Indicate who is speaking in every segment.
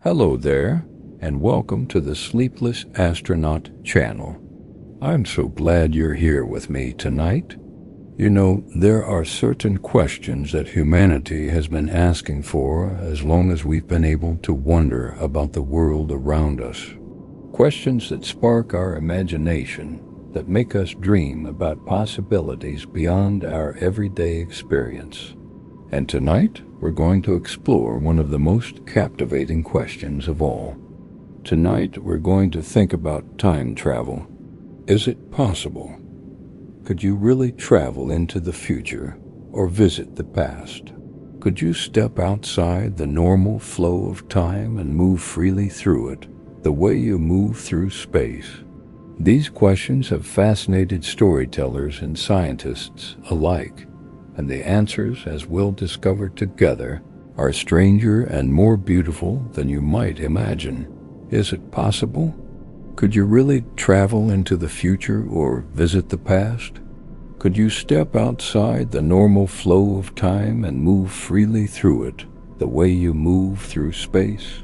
Speaker 1: Hello there, and welcome to the Sleepless Astronaut channel. I'm so glad you're here with me tonight. You know, there are certain questions that humanity has been asking for as long as we've been able to wonder about the world around us. Questions that spark our imagination, that make us dream about possibilities beyond our everyday experience. And tonight, we're going to explore one of the most captivating questions of all. Tonight, we're going to think about time travel. Is it possible? Could you really travel into the future or visit the past? Could you step outside the normal flow of time and move freely through it, the way you move through space? These questions have fascinated storytellers and scientists alike, and the answers, as we'll discover together, are stranger and more beautiful than you might imagine. Is it possible? Could you really travel into the future or visit the past? Could you step outside the normal flow of time and move freely through it, the way you move through space?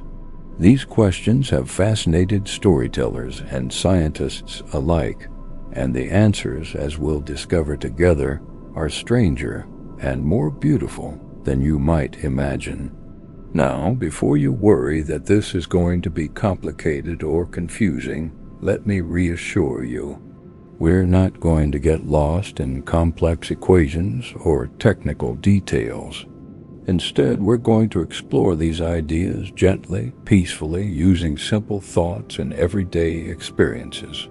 Speaker 1: These questions have fascinated storytellers and scientists alike, and the answers, as we'll discover together, are stranger and more beautiful than you might imagine. Now, before you worry that this is going to be complicated or confusing, let me reassure you, we're not going to get lost in complex equations or technical details. Instead, we're going to explore these ideas gently, peacefully, using simple thoughts and everyday experiences.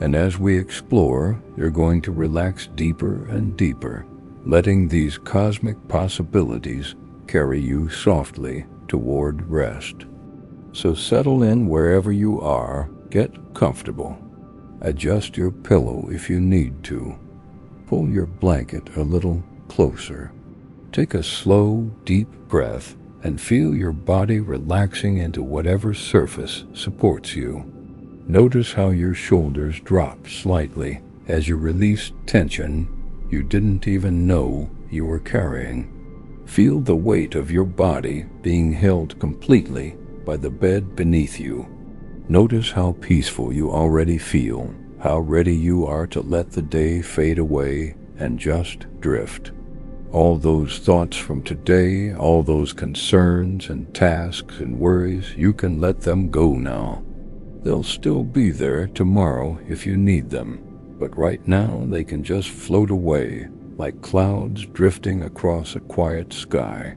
Speaker 1: And as we explore, you're going to relax deeper and deeper, letting these cosmic possibilities carry you softly toward rest. So settle in wherever you are, get comfortable. Adjust your pillow if you need to. Pull your blanket a little closer. Take a slow, deep breath and feel your body relaxing into whatever surface supports you. Notice how your shoulders drop slightly as you release tension you didn't even know you were carrying. Feel the weight of your body being held completely by the bed beneath you. Notice how peaceful you already feel, how ready you are to let the day fade away and just drift. All those thoughts from today, all those concerns and tasks and worries, you can let them go now. They'll still be there tomorrow if you need them, but right now they can just float away like clouds drifting across a quiet sky.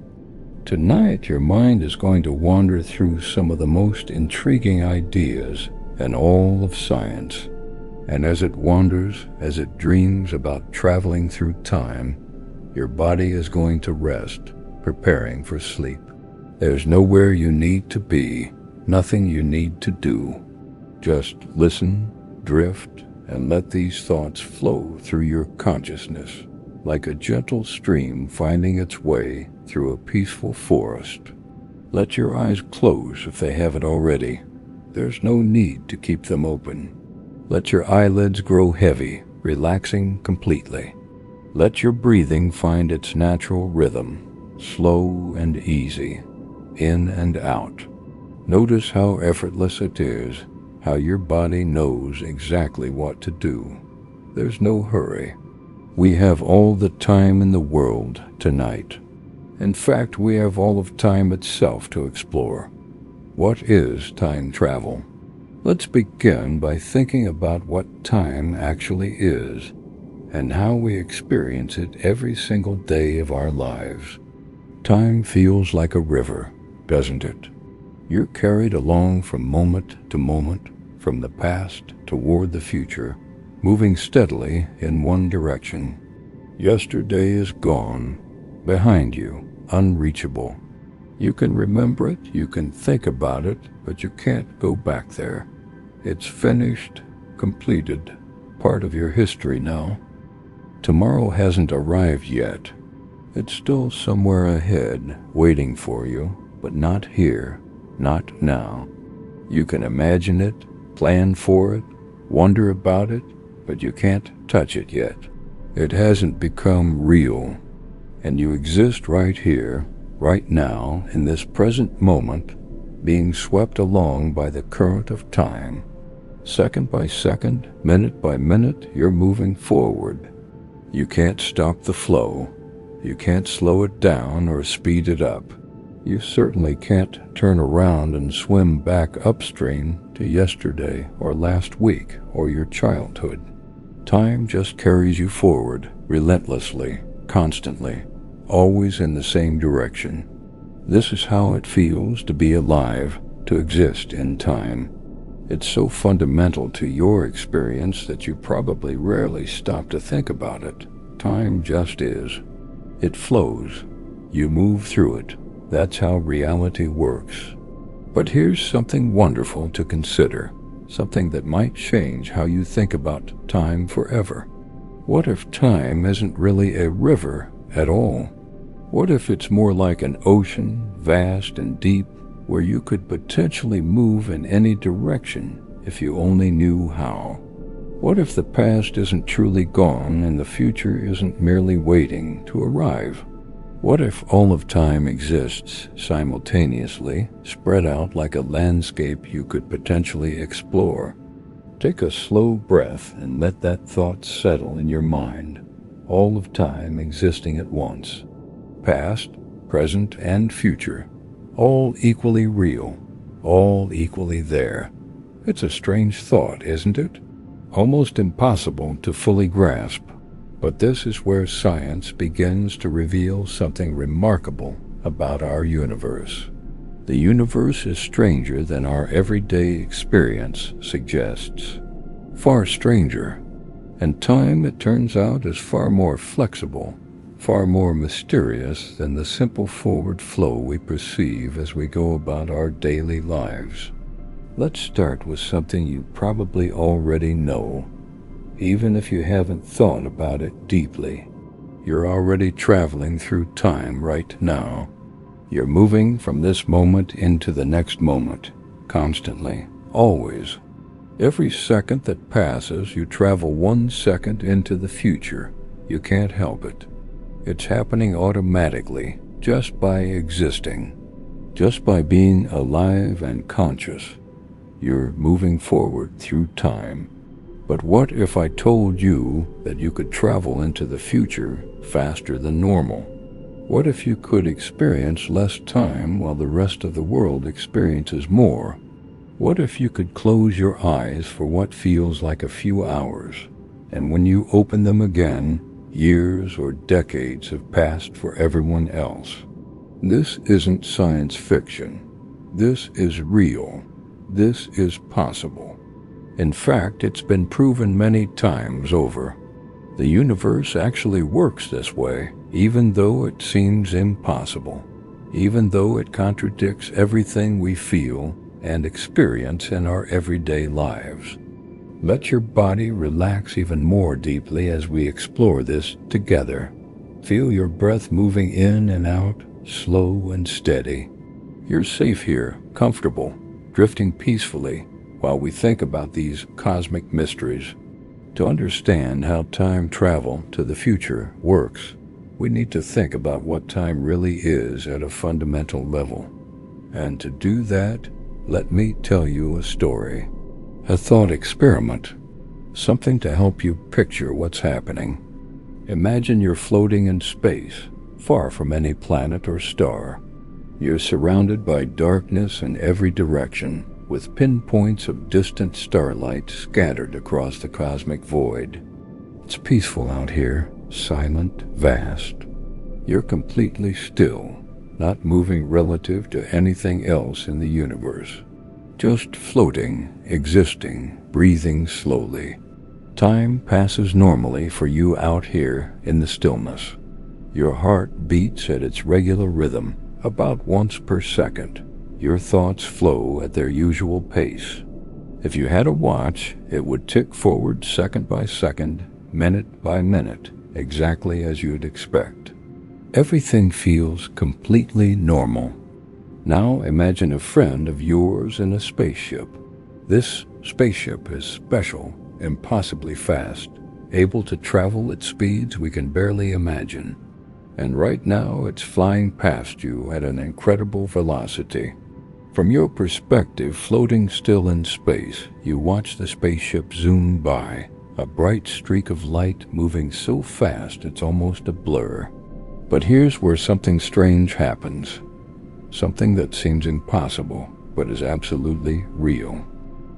Speaker 1: Tonight, your mind is going to wander through some of the most intriguing ideas in all of science. And as it wanders, as it dreams about traveling through time, your body is going to rest, preparing for sleep. There's nowhere you need to be, nothing you need to do. Just listen, drift, and let these thoughts flow through your consciousness, like a gentle stream finding its way through a peaceful forest. Let your eyes close if they haven't already. There's no need to keep them open. Let your eyelids grow heavy, relaxing completely. Let your breathing find its natural rhythm, slow and easy, in and out. Notice how effortless it is, how your body knows exactly what to do. There's no hurry. We have all the time in the world tonight. In fact, we have all of time itself to explore. What is time travel? Let's begin by thinking about what time actually is and how we experience it every single day of our lives. Time feels like a river, doesn't it? You're carried along from moment to moment, from the past toward the future, moving steadily in one direction. Yesterday is gone, behind you, unreachable. You can remember it, you can think about it, but you can't go back there. It's finished, completed, part of your history now. Tomorrow hasn't arrived yet. It's still somewhere ahead, waiting for you, but not here, not now. You can imagine it, plan for it, wonder about it, but you can't touch it yet. It hasn't become real, and you exist right here, right now, in this present moment, being swept along by the current of time. Second by second, minute by minute, you're moving forward. You can't stop the flow. You can't slow it down or speed it up. You certainly can't turn around and swim back upstream to yesterday or last week or your childhood. Time just carries you forward, relentlessly, constantly, always in the same direction. This is how it feels to be alive, to exist in time. It's so fundamental to your experience that you probably rarely stop to think about it. Time just is. It flows. You move through it. That's how reality works. But here's something wonderful to consider, something that might change how you think about time forever. What if time isn't really a river at all? What if it's more like an ocean, vast and deep, where you could potentially move in any direction if you only knew how? What if the past isn't truly gone and the future isn't merely waiting to arrive? What if all of time exists simultaneously, spread out like a landscape you could potentially explore? Take a slow breath and let that thought settle in your mind. All of time existing at once. Past, present, and future. All equally real. All equally there. It's a strange thought, isn't it? Almost impossible to fully grasp. But this is where science begins to reveal something remarkable about our universe. The universe is stranger than our everyday experience suggests. Far stranger. And time, it turns out, is far more flexible, far more mysterious than the simple forward flow we perceive as we go about our daily lives. Let's start with something you probably already know. Even if you haven't thought about it deeply, you're already traveling through time right now. You're moving from this moment into the next moment, constantly, always. Every second that passes, you travel 1 second into the future. You can't help it. It's happening automatically, just by existing, just by being alive and conscious. You're moving forward through time. But what if I told you that you could travel into the future faster than normal? What if you could experience less time while the rest of the world experiences more? What if you could close your eyes for what feels like a few hours, and when you open them again, years or decades have passed for everyone else? This isn't science fiction. This is real. This is possible. In fact, it's been proven many times over. The universe actually works this way, even though it seems impossible, even though it contradicts everything we feel and experience in our everyday lives. Let your body relax even more deeply as we explore this together. Feel your breath moving in and out, slow and steady. You're safe here, comfortable, drifting peacefully, while we think about these cosmic mysteries. To understand how time travel to the future works, we need to think about what time really is at a fundamental level. And to do that, let me tell you a story, a thought experiment, something to help you picture what's happening. Imagine you're floating in space, far from any planet or star. You're surrounded by darkness in every direction, with pinpoints of distant starlight scattered across the cosmic void. It's peaceful out here, silent, vast. You're completely still, not moving relative to anything else in the universe. Just floating, existing, breathing slowly. Time passes normally for you out here in the stillness. Your heart beats at its regular rhythm, about once per second. Your thoughts flow at their usual pace. If you had a watch, it would tick forward second by second, minute by minute, exactly as you'd expect. Everything feels completely normal. Now imagine a friend of yours in a spaceship. This spaceship is special, impossibly fast, able to travel at speeds we can barely imagine. And right now it's flying past you at an incredible velocity. From your perspective, floating still in space, you watch the spaceship zoom by, a bright streak of light moving so fast it's almost a blur. But here's where something strange happens. Something that seems impossible, but is absolutely real.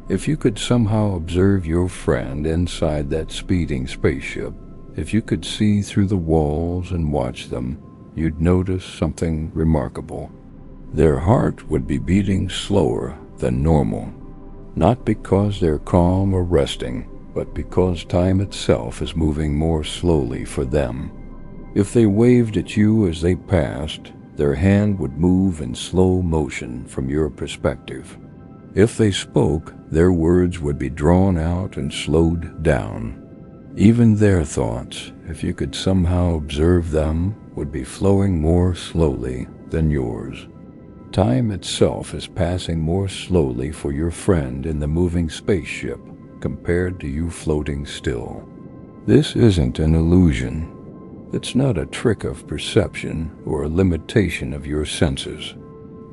Speaker 1: If you could somehow observe your friend inside that speeding spaceship, if you could see through the walls and watch them, you'd notice something remarkable. Their heart would be beating slower than normal, not because they're calm or resting, but because time itself is moving more slowly for them. If they waved at you as they passed, their hand would move in slow motion from your perspective. If they spoke, their words would be drawn out and slowed down. Even their thoughts, if you could somehow observe them, would be flowing more slowly than yours. Time itself is passing more slowly for your friend in the moving spaceship compared to you floating still. This isn't an illusion. It's not a trick of perception or a limitation of your senses.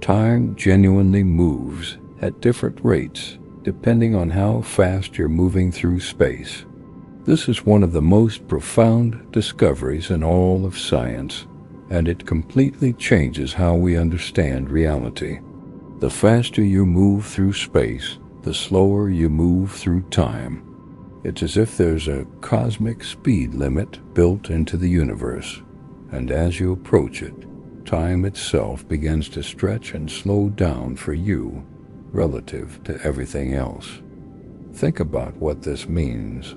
Speaker 1: Time genuinely moves at different rates depending on how fast you're moving through space. This is one of the most profound discoveries in all of science, and it completely changes how we understand reality. The faster you move through space, the slower you move through time. It's as if there's a cosmic speed limit built into the universe, and as you approach it, time itself begins to stretch and slow down for you relative to everything else. Think about what this means.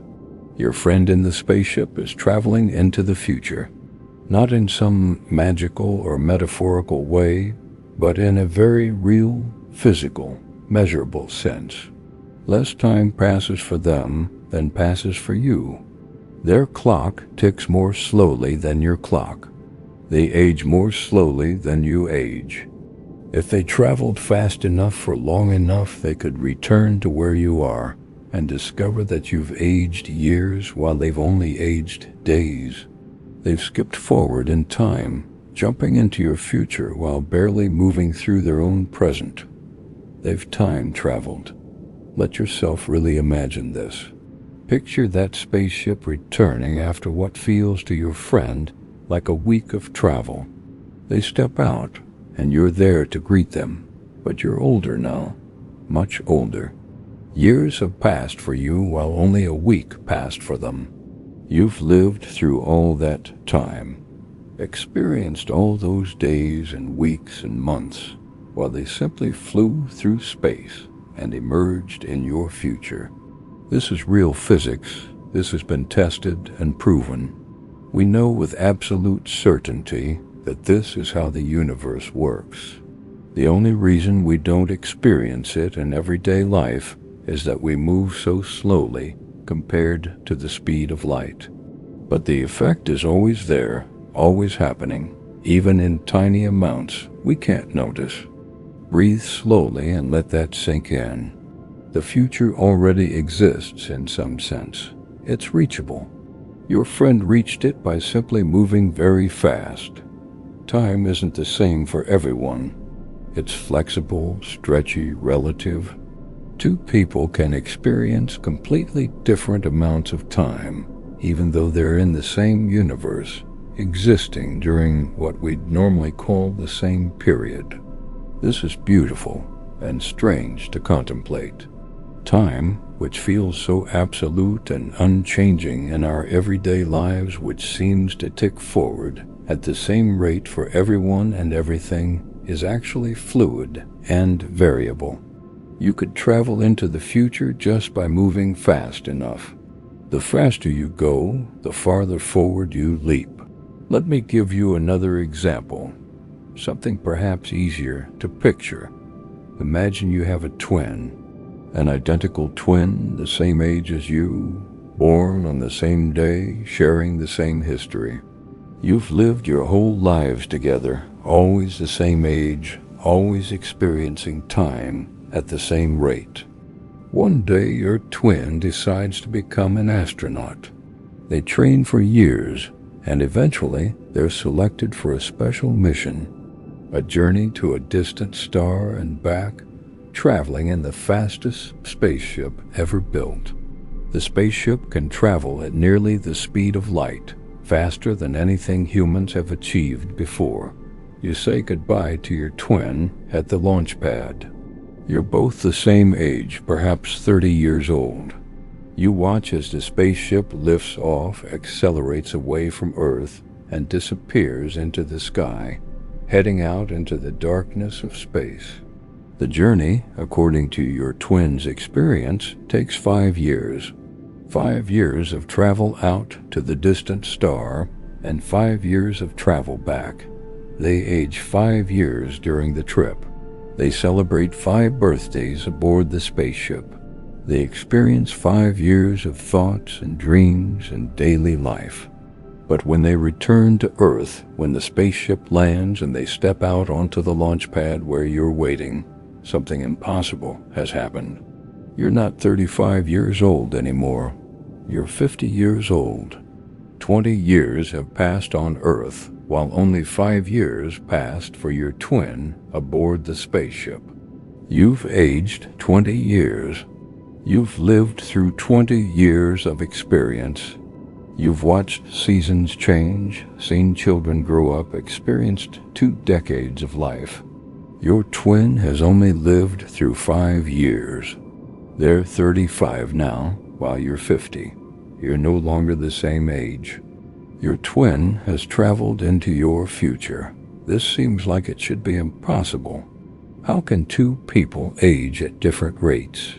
Speaker 1: Your friend in the spaceship is traveling into the future, not in some magical or metaphorical way, but in a very real, physical, measurable sense. Less time passes for them than passes for you. Their clock ticks more slowly than your clock. They age more slowly than you age. If they traveled fast enough for long enough, they could return to where you are and discover that you've aged years while they've only aged days. They've skipped forward in time, jumping into your future while barely moving through their own present. They've time traveled. Let yourself really imagine this. Picture that spaceship returning after what feels to your friend like a week of travel. They step out, and you're there to greet them, but you're older now, much older. Years have passed for you while only a week passed for them. You've lived through all that time, experienced all those days and weeks and months, while they simply flew through space and emerged in your future. This is real physics. This has been tested and proven. We know with absolute certainty that this is how the universe works. The only reason we don't experience it in everyday life is that we move so slowly compared to the speed of light. But the effect is always there, always happening, even in tiny amounts we can't notice. Breathe slowly and let that sink in. The future already exists in some sense. It's reachable. Your friend reached it by simply moving very fast. Time isn't the same for everyone. It's flexible, stretchy, relative. Two people can experience completely different amounts of time, even though they're in the same universe, existing during what we'd normally call the same period. This is beautiful and strange to contemplate. Time, which feels so absolute and unchanging in our everyday lives, which seems to tick forward at the same rate for everyone and everything, is actually fluid and variable. You could travel into the future just by moving fast enough. The faster you go, the farther forward you leap. Let me give you another example, something perhaps easier to picture. Imagine you have a twin, an identical twin, the same age as you, born on the same day, sharing the same history. You've lived your whole lives together, always the same age, always experiencing time at the same rate. One day your twin decides to become an astronaut. They train for years, and eventually they're selected for a special mission. a journey to a distant star and back, traveling in the fastest spaceship ever built. The spaceship can travel at nearly the speed of light, faster than anything humans have achieved before. You say goodbye to your twin at the launch pad. You're both the same age, perhaps 30 years old. You watch as the spaceship lifts off, accelerates away from Earth, and disappears into the sky, heading out into the darkness of space. The journey, according to your twin's experience, takes 5 years. 5 years of travel out to the distant star, and 5 years of travel back. They age 5 years during the trip. They celebrate 5 birthdays aboard the spaceship. They experience 5 years of thoughts and dreams and daily life. But when they return to Earth, when the spaceship lands and they step out onto the launch pad where you're waiting, something impossible has happened. You're not 35 years old anymore. You're 50 years old. 20 years have passed on Earth, while only 5 years passed for your twin aboard the spaceship. You've aged 20 years. You've lived through 20 years of experience. You've watched seasons change, seen children grow up, experienced 2 decades of life. Your twin has only lived through 5 years. They're 35 now, while you're 50. You're no longer the same age. Your twin has traveled into your future. This seems like it should be impossible. How can 2 people age at different rates?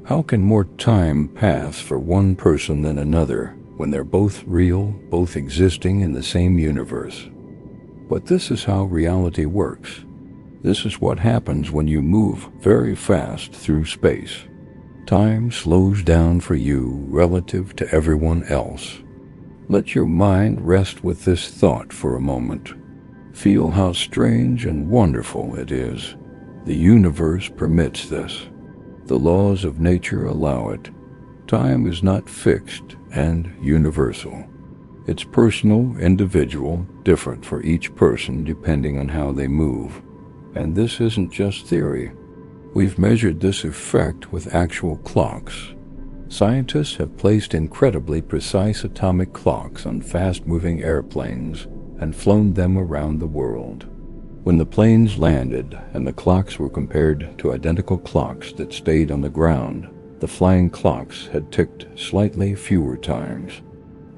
Speaker 1: How can more time pass for one person than another when they're both real, both existing in the same universe? But this is how reality works. This is what happens when you move very fast through space. Time slows down for you relative to everyone else. Let your mind rest with this thought for a moment. Feel how strange and wonderful it is. The universe permits this. The laws of nature allow it. Time is not fixed and universal. It's personal, individual, different for each person depending on how they move. And this isn't just theory. We've measured this effect with actual clocks. Scientists have placed incredibly precise atomic clocks on fast-moving airplanes and flown them around the world. When the planes landed and the clocks were compared to identical clocks that stayed on the ground, the flying clocks had ticked slightly fewer times.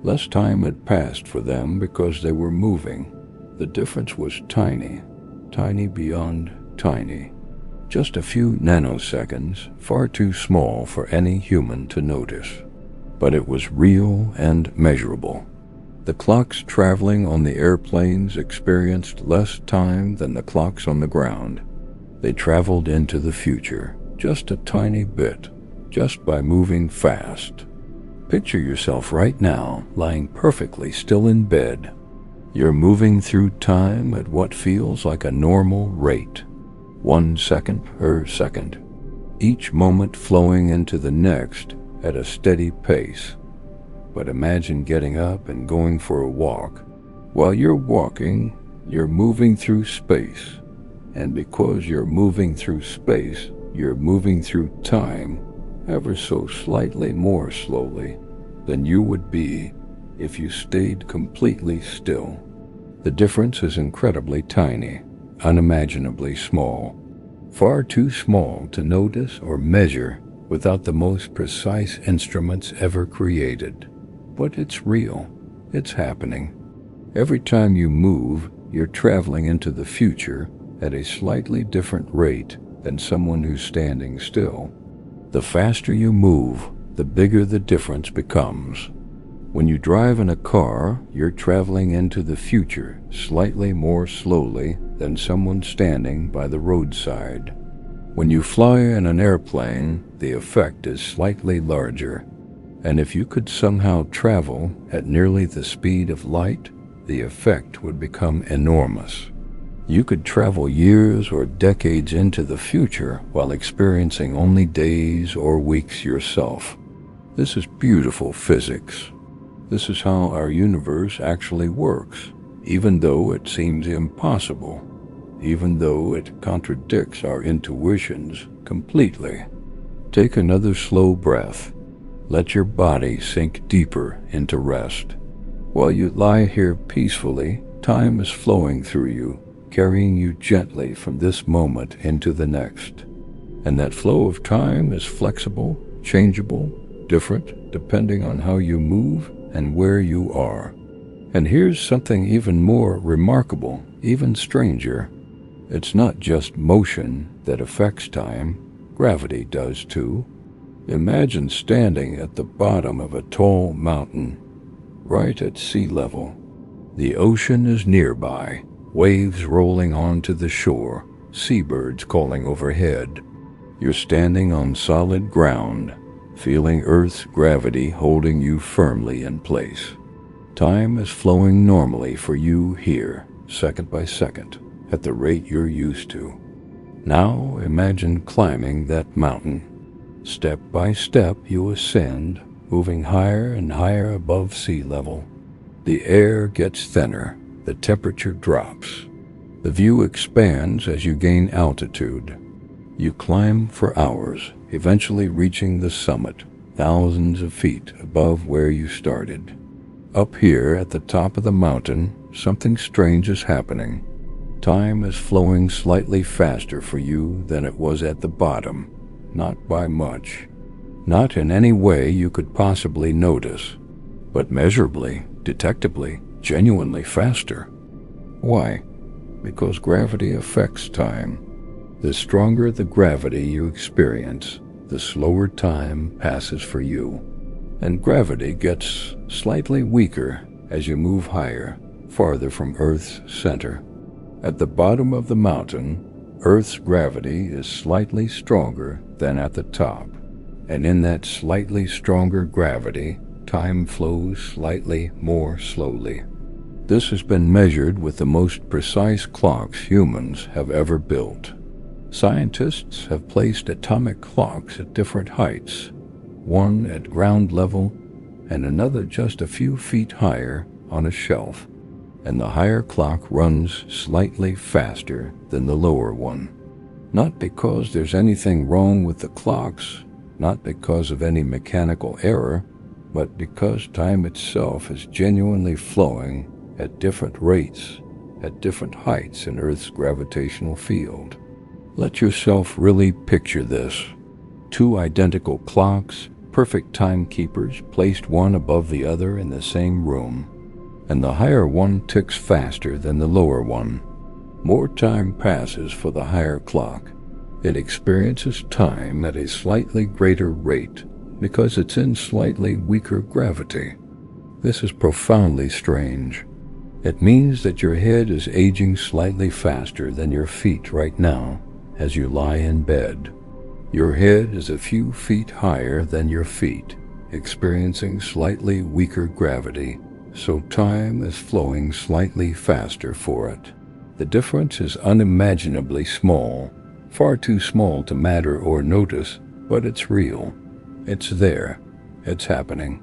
Speaker 1: Less time had passed for them because they were moving. The difference was tiny, tiny beyond tiny. Just a few nanoseconds, far too small for any human to notice. But it was real and measurable. The clocks traveling on the airplanes experienced less time than the clocks on the ground. They traveled into the future, just a tiny bit, just by moving fast. Picture yourself right now, lying perfectly still in bed. You're moving through time at what feels like a normal rate. 1 second per second, each moment flowing into the next at a steady pace. But imagine getting up and going for a walk. While you're walking, you're moving through space. And because you're moving through space, you're moving through time ever so slightly more slowly than you would be if you stayed completely still. The difference is incredibly tiny, unimaginably small, far too small to notice or measure without the most precise instruments ever created. But it's real. It's happening. Every time you move, you're traveling into the future at a slightly different rate than someone who's standing still. The faster you move, the bigger the difference becomes. When you drive in a car, you're traveling into the future slightly more slowly than someone standing by the roadside. When you fly in an airplane, the effect is slightly larger. And if you could somehow travel at nearly the speed of light, the effect would become enormous. You could travel years or decades into the future while experiencing only days or weeks yourself. This is beautiful physics. This is how our universe actually works, even though it seems impossible. even though it contradicts our intuitions completely. Take another slow breath. Let your body sink deeper into rest. While you lie here peacefully, time is flowing through you, carrying you gently from this moment into the next. And that flow of time is flexible, changeable, different, depending on how you move and where you are. And here's something even more remarkable, even stranger. It's not just motion that affects time, gravity does too. Imagine standing at the bottom of a tall mountain, right at sea level. The ocean is nearby, waves rolling onto the shore, seabirds calling overhead. You're standing on solid ground, feeling Earth's gravity holding you firmly in place. Time is flowing normally for you here, second by second, at the rate you're used to. Now imagine climbing that mountain. Step by step you ascend, moving higher and higher above sea level. The air gets thinner, the temperature drops. The view expands as you gain altitude. You climb for hours, eventually reaching the summit, thousands of feet above where you started. Up here at the top of the mountain, something strange is happening. Time is flowing slightly faster for you than it was at the bottom, not by much. Not in any way you could possibly notice, but measurably, detectably, genuinely faster. Why? Because gravity affects time. The stronger the gravity you experience, the slower time passes for you. And gravity gets slightly weaker as you move higher, farther from Earth's center. At the bottom of the mountain, Earth's gravity is slightly stronger than at the top, and in that slightly stronger gravity, time flows slightly more slowly. This has been measured with the most precise clocks humans have ever built. Scientists have placed atomic clocks at different heights, one at ground level and another just a few feet higher on a shelf, and the higher clock runs slightly faster than the lower one. Not because there's anything wrong with the clocks, not because of any mechanical error, but because time itself is genuinely flowing at different rates, at different heights in Earth's gravitational field. Let yourself really picture this. Two identical clocks, perfect timekeepers, placed one above the other in the same room, and the higher one ticks faster than the lower one. More time passes for the higher clock. It experiences time at a slightly greater rate because it's in slightly weaker gravity. This is profoundly strange. It means that your head is aging slightly faster than your feet right now as you lie in bed. Your head is a few feet higher than your feet, experiencing slightly weaker gravity, so time is flowing slightly faster for it. The difference is unimaginably small, far too small to matter or notice, but it's real. It's there. It's happening.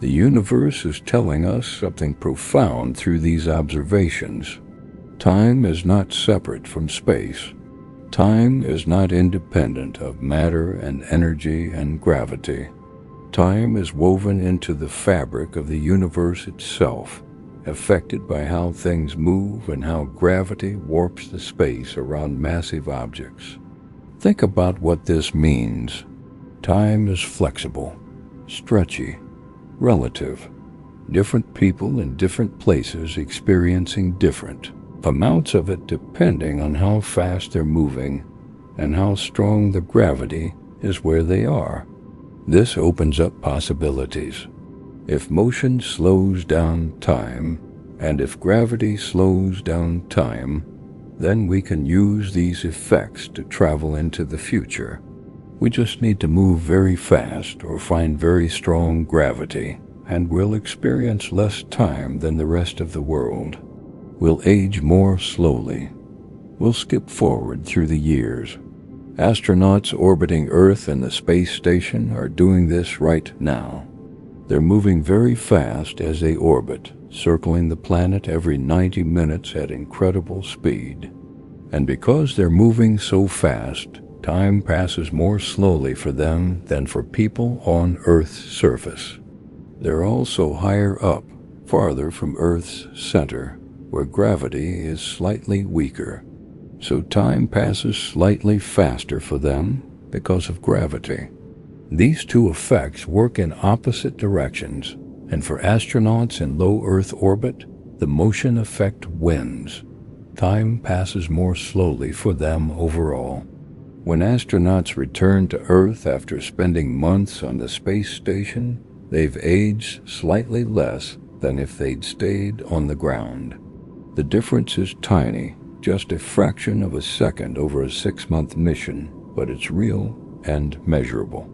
Speaker 1: The universe is telling us something profound through these observations. Time is not separate from space. Time is not independent of matter and energy and gravity. Time is woven into the fabric of the universe itself, affected by how things move and how gravity warps the space around massive objects. Think about what this means. Time is flexible, stretchy, relative. Different people in different places experiencing different amounts of it depending on how fast they're moving and how strong the gravity is where they are. This opens up possibilities. If motion slows down time, and if gravity slows down time, then we can use these effects to travel into the future. We just need to move very fast or find very strong gravity, and we'll experience less time than the rest of the world. We'll age more slowly. We'll skip forward through the years. Astronauts orbiting Earth and the space station are doing this right now. They're moving very fast as they orbit, circling the planet every 90 minutes at incredible speed. And because they're moving so fast, time passes more slowly for them than for people on Earth's surface. They're also higher up, farther from Earth's center, where gravity is slightly weaker. So time passes slightly faster for them because of gravity. These two effects work in opposite directions, and for astronauts in low Earth orbit, the motion effect wins. Time passes more slowly for them overall. When astronauts return to Earth after spending months on the space station, they've aged slightly less than if they'd stayed on the ground. The difference is tiny, just a fraction of a second over a 6-month mission, but it's real and measurable.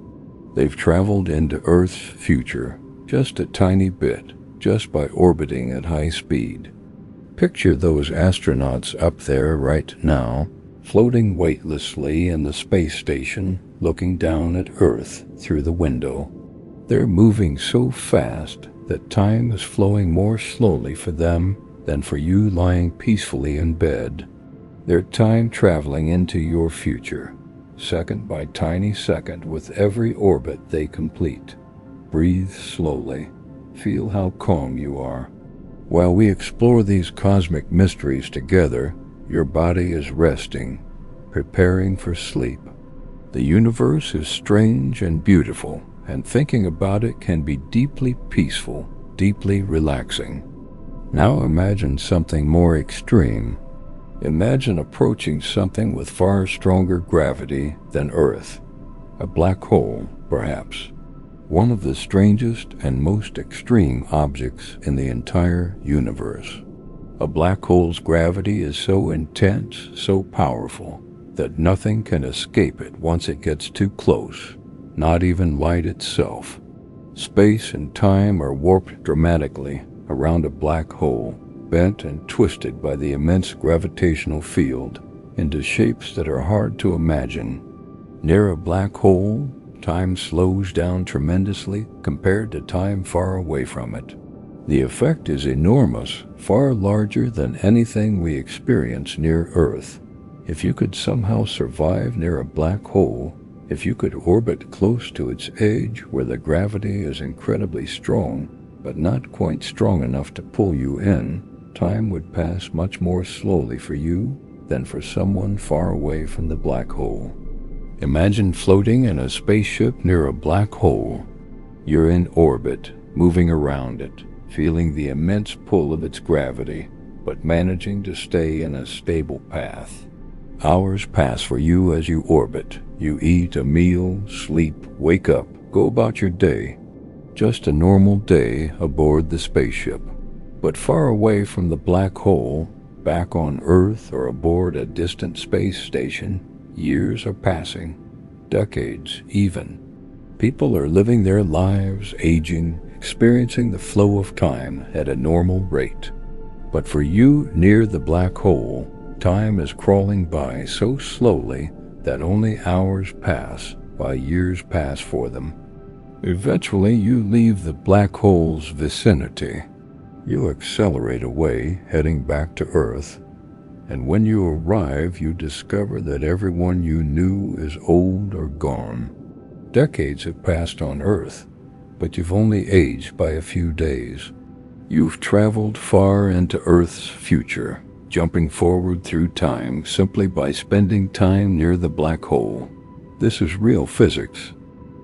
Speaker 1: They've traveled into Earth's future just a tiny bit, just by orbiting at high speed. Picture those astronauts up there right now, floating weightlessly in the space station, looking down at Earth through the window. They're moving so fast that time is flowing more slowly for them than for you lying peacefully in bed. They're time traveling into your future, second by tiny second with every orbit they complete. Breathe slowly. Feel how calm you are. While we explore these cosmic mysteries together, your body is resting, preparing for sleep. The universe is strange and beautiful, and thinking about it can be deeply peaceful, deeply relaxing. Now imagine something more extreme. Imagine approaching something with far stronger gravity than Earth. A black hole, perhaps. One of the strangest and most extreme objects in the entire universe. A black hole's gravity is so intense, so powerful, that nothing can escape it once it gets too close, not even light itself. Space and time are warped dramatically around a black hole, bent and twisted by the immense gravitational field into shapes that are hard to imagine. Near a black hole, time slows down tremendously compared to time far away from it. The effect is enormous, far larger than anything we experience near Earth. If you could somehow survive near a black hole, if you could orbit close to its edge where the gravity is incredibly strong, but not quite strong enough to pull you in, time would pass much more slowly for you than for someone far away from the black hole. Imagine floating in a spaceship near a black hole. You're in orbit, moving around it, feeling the immense pull of its gravity, but managing to stay in a stable path. Hours pass for you as you orbit. You eat a meal, sleep, wake up, go about your day. Just a normal day aboard the spaceship. But far away from the black hole, back on Earth or aboard a distant space station, years are passing, decades even. People are living their lives, aging, experiencing the flow of time at a normal rate. But for you near the black hole, time is crawling by so slowly that only hours pass while years pass for them. Eventually, you leave the black hole's vicinity. You accelerate away, heading back to Earth, and when you arrive, you discover that everyone you knew is old or gone. Decades have passed on Earth, but you've only aged by a few days. You've traveled far into Earth's future, jumping forward through time simply by spending time near the black hole. This is real physics.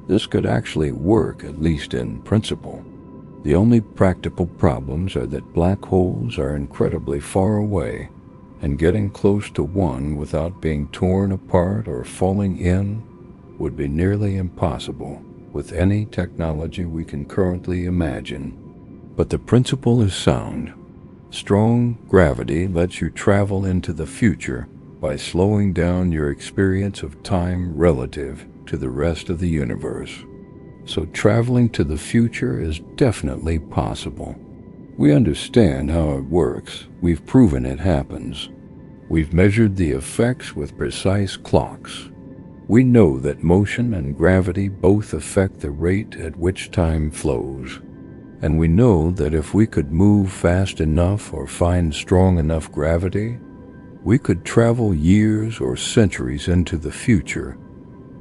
Speaker 1: This could actually work, at least in principle. The only practical problems are that black holes are incredibly far away, and getting close to one without being torn apart or falling in would be nearly impossible with any technology we can currently imagine. But the principle is sound. Strong gravity lets you travel into the future by slowing down your experience of time relative to the rest of the universe. So traveling to the future is definitely possible. We understand how it works. We've proven it happens. We've measured the effects with precise clocks. We know that motion and gravity both affect the rate at which time flows. And we know that if we could move fast enough or find strong enough gravity, We could travel years or centuries into the future,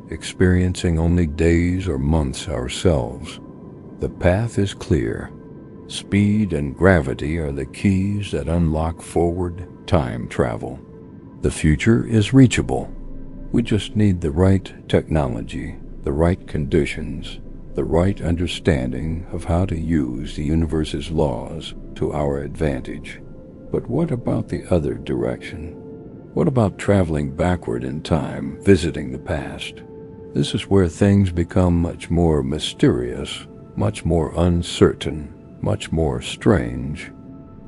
Speaker 1: experiencing only days or months ourselves. The path is clear. Speed and gravity are the keys that unlock forward time travel. The future is reachable. We just need the right technology, the right conditions, the right understanding of how to use the universe's laws to our advantage. But what about the other direction? What about traveling backward in time, visiting the past? This is where things become much more mysterious, much more uncertain, much more strange.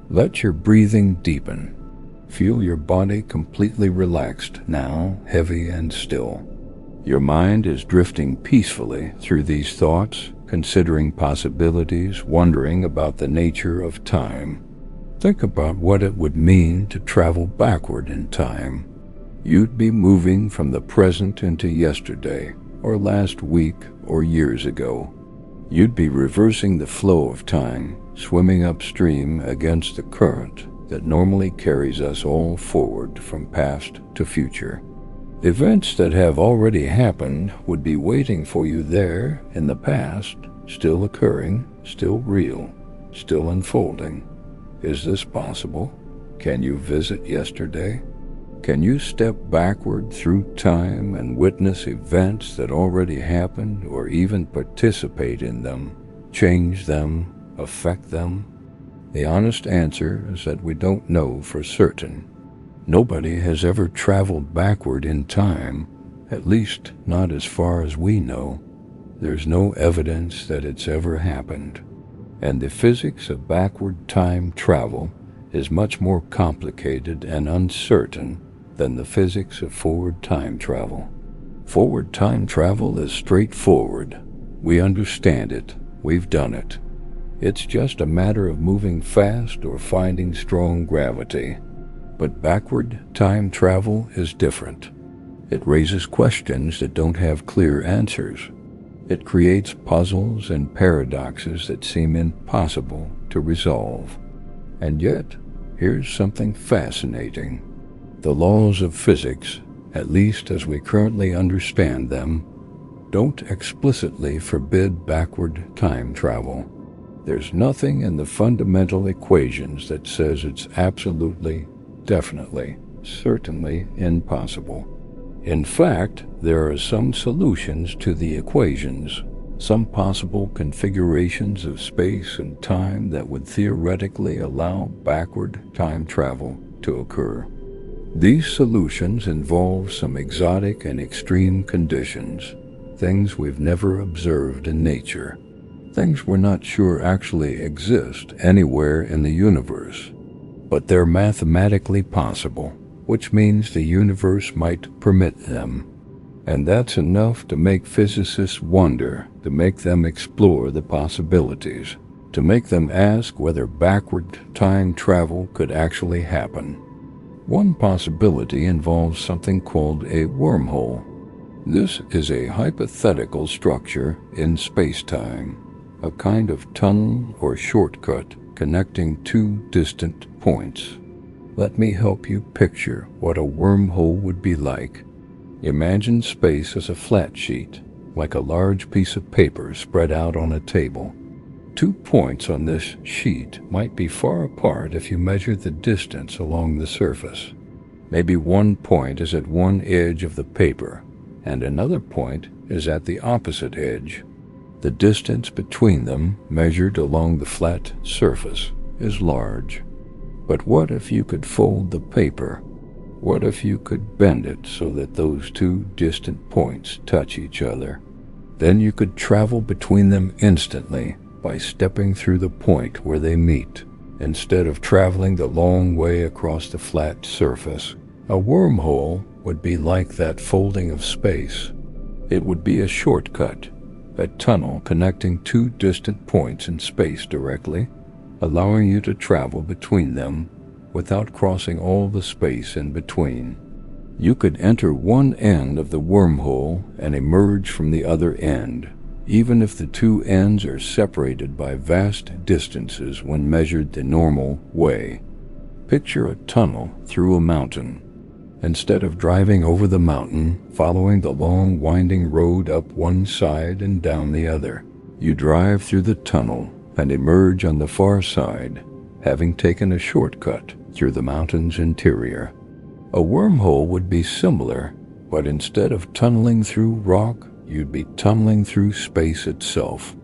Speaker 1: Let your breathing deepen. Feel your body completely relaxed now, heavy and still. Your mind is drifting peacefully through these thoughts, considering possibilities, wondering about the nature of time. Think about what it would mean to travel backward in time. You'd be moving from the present into yesterday, or last week, or years ago. You'd be reversing the flow of time, swimming upstream against the current that normally carries us all forward from past to future. Events that have already happened would be waiting for you there in the past, still occurring, still real, still unfolding. Is this possible? Can you visit yesterday? Can you step backward through time and witness events that already happened, or even participate in them, change them, affect them? The honest answer is that we don't know for certain. Nobody has ever traveled backward in time, at least not as far as we know. There's no evidence that it's ever happened. And the physics of backward time travel is much more complicated and uncertain than the physics of forward time travel. Forward time travel is straightforward. We understand it. We've done it. It's just a matter of moving fast or finding strong gravity. But backward time travel is different. It raises questions that don't have clear answers. It creates puzzles and paradoxes that seem impossible to resolve. And yet, here's something fascinating. The laws of physics, at least as we currently understand them, don't explicitly forbid backward time travel. There's nothing in the fundamental equations that says it's absolutely, definitely, certainly impossible. In fact, there are some solutions to the equations, some possible configurations of space and time that would theoretically allow backward time travel to occur. These solutions involve some exotic and extreme conditions, things we've never observed in nature, things we're not sure actually exist anywhere in the universe. But they're mathematically possible, which means the universe might permit them. And that's enough to make physicists wonder, to make them explore the possibilities, to make them ask whether backward time travel could actually happen. One possibility involves something called a wormhole. This is a hypothetical structure in space-time, a kind of tunnel or shortcut connecting two distant points. Let me help you picture what a wormhole would be like. Imagine space as a flat sheet, like a large piece of paper spread out on a table. 2 points on this sheet might be far apart if you measure the distance along the surface. Maybe one point is at one edge of the paper, and another point is at the opposite edge. The distance between them, measured along the flat surface, is large. But what if you could fold the paper? What if you could bend it so that those two distant points touch each other? Then you could travel between them instantly by stepping through the point where they meet, instead of traveling the long way across the flat surface. A wormhole would be like that folding of space. It would be a shortcut, a tunnel connecting two distant points in space directly, allowing you to travel between them without crossing all the space in between. You could enter one end of the wormhole and emerge from the other end, even if the two ends are separated by vast distances when measured the normal way. Picture a tunnel through a mountain. Instead of driving over the mountain, following the long winding road up one side and down the other, you drive through the tunnel and emerge on the far side, having taken a shortcut through the mountain's interior. A wormhole would be similar, but instead of tunneling through rock, you'd be tunneling through space itself.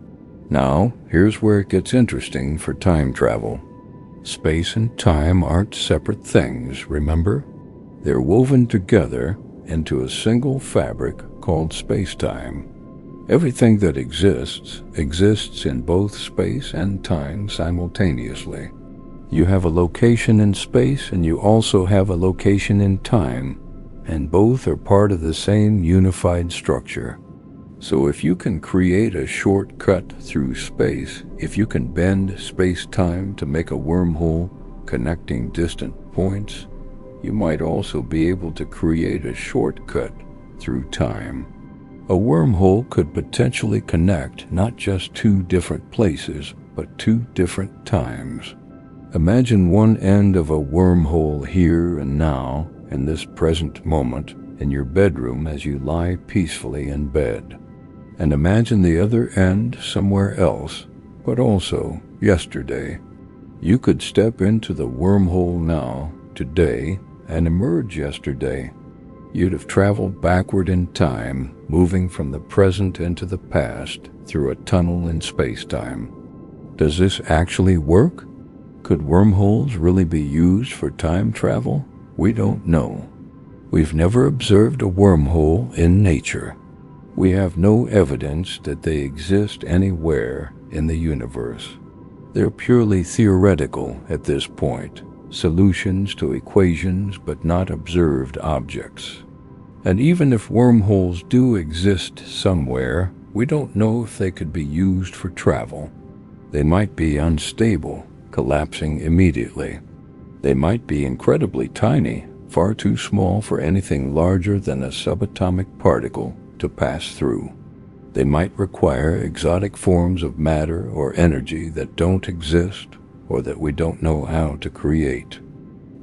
Speaker 1: Now, here's where it gets interesting for time travel. Space and time aren't separate things, remember? They're woven together into a single fabric called space-time. Everything that exists in both space and time simultaneously. You have a location in space and you also have a location in time, and both are part of the same unified structure. So if you can create a shortcut through space, if you can bend space-time to make a wormhole connecting distant points, you might also be able to create a shortcut through time. A wormhole could potentially connect not just two different places, but two different times. Imagine one end of a wormhole here and now, in this present moment, in your bedroom as you lie peacefully in bed. And imagine the other end somewhere else, but also yesterday. You could step into the wormhole now, today, and emerge yesterday. You'd have traveled backward in time, moving from the present into the past through a tunnel in space-time. Does this actually work? Could wormholes really be used for time travel? We don't know. We've never observed a wormhole in nature. We have no evidence that they exist anywhere in the universe. They're purely theoretical at this point, solutions to equations but not observed objects. And even if wormholes do exist somewhere, we don't know if they could be used for travel. They might be unstable, collapsing immediately. They might be incredibly tiny, far too small for anything larger than a subatomic particle to pass through. They might require exotic forms of matter or energy that don't exist or that we don't know how to create.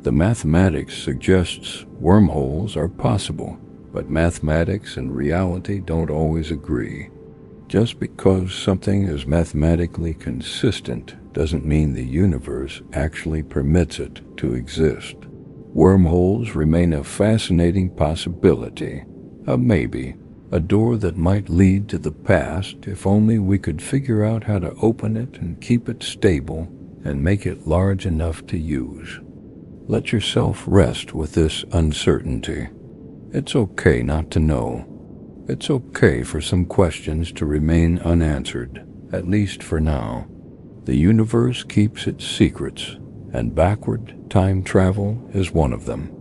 Speaker 1: The mathematics suggests wormholes are possible, but mathematics and reality don't always agree. Just because something is mathematically consistent doesn't mean the universe actually permits it to exist. Wormholes remain a fascinating possibility, a maybe, a door that might lead to the past if only we could figure out how to open it and keep it stable and make it large enough to use. Let yourself rest with this uncertainty. It's okay not to know. It's okay for some questions to remain unanswered, at least for now. The universe keeps its secrets, and backward time travel is one of them.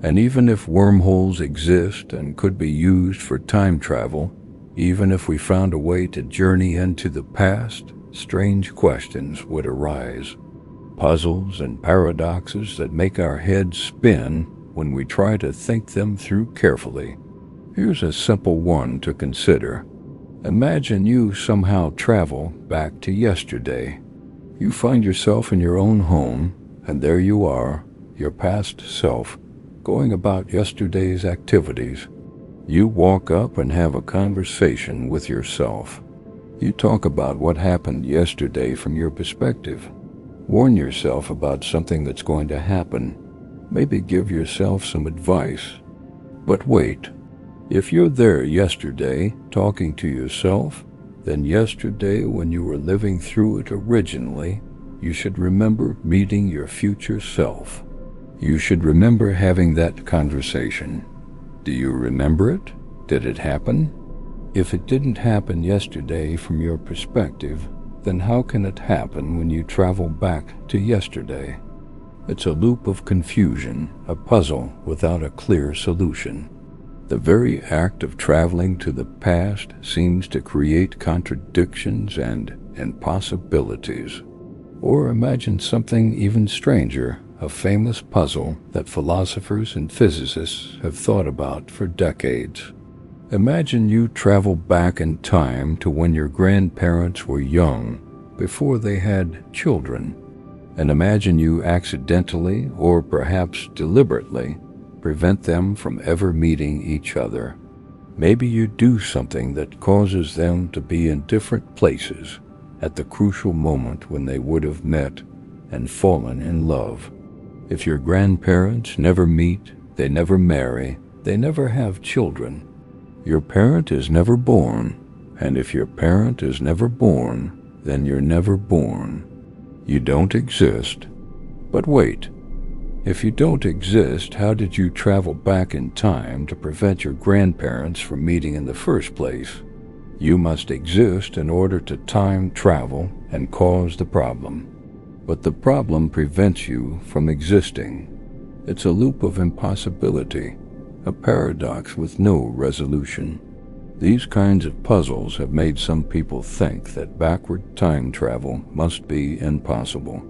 Speaker 1: And even if wormholes exist and could be used for time travel, even if we found a way to journey into the past, strange questions would arise. Puzzles and paradoxes that make our heads spin when we try to think them through carefully. Here's a simple one to consider. Imagine you somehow travel back to yesterday. You find yourself in your own home, and there you are, your past self, going about yesterday's activities. You walk up and have a conversation with yourself. You talk about what happened yesterday from your perspective. Warn yourself about something that's going to happen. Maybe give yourself some advice. But wait. If you're there yesterday, talking to yourself, then yesterday when you were living through it originally, you should remember meeting your future self. You should remember having that conversation. Do you remember it? Did it happen? If it didn't happen yesterday from your perspective, then how can it happen when you travel back to yesterday? It's a loop of confusion, a puzzle without a clear solution. The very act of traveling to the past seems to create contradictions and impossibilities. Or imagine something even stranger, a famous puzzle that philosophers and physicists have thought about for decades. Imagine you travel back in time to when your grandparents were young, before they had children. And imagine you accidentally, or perhaps deliberately, prevent them from ever meeting each other. Maybe you do something that causes them to be in different places at the crucial moment when they would have met and fallen in love. If your grandparents never meet, they never marry, they never have children, your parent is never born. And if your parent is never born, then you're never born. You don't exist. But wait, if you don't exist, how did you travel back in time to prevent your grandparents from meeting in the first place? You must exist in order to time travel and cause the problem. But the problem prevents you from existing. It's a loop of impossibility, a paradox with no resolution. These kinds of puzzles have made some people think that backward time travel must be impossible.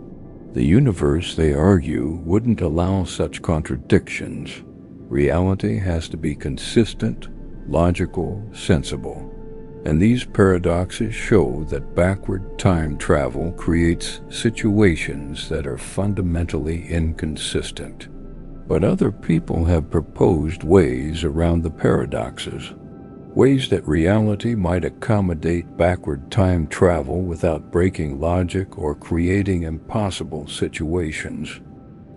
Speaker 1: The universe, they argue, wouldn't allow such contradictions. Reality has to be consistent, logical, sensible. And these paradoxes show that backward time travel creates situations that are fundamentally inconsistent. But other people have proposed ways around the paradoxes, ways that reality might accommodate backward time travel without breaking logic or creating impossible situations.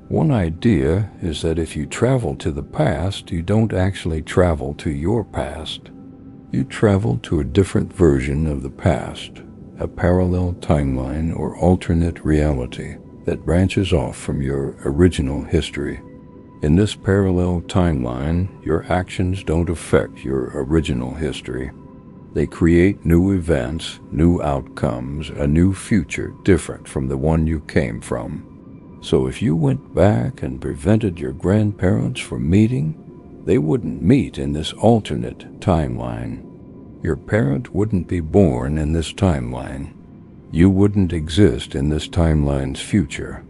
Speaker 1: One idea is that if you travel to the past, you don't actually travel to your past. You travel to a different version of the past, a parallel timeline or alternate reality that branches off from your original history. In this parallel timeline, your actions don't affect your original history. They create new events, new outcomes, a new future different from the one you came from. So if you went back and prevented your grandparents from meeting, they wouldn't meet in this alternate timeline. Your parent wouldn't be born in this timeline. You wouldn't exist in this timeline's future.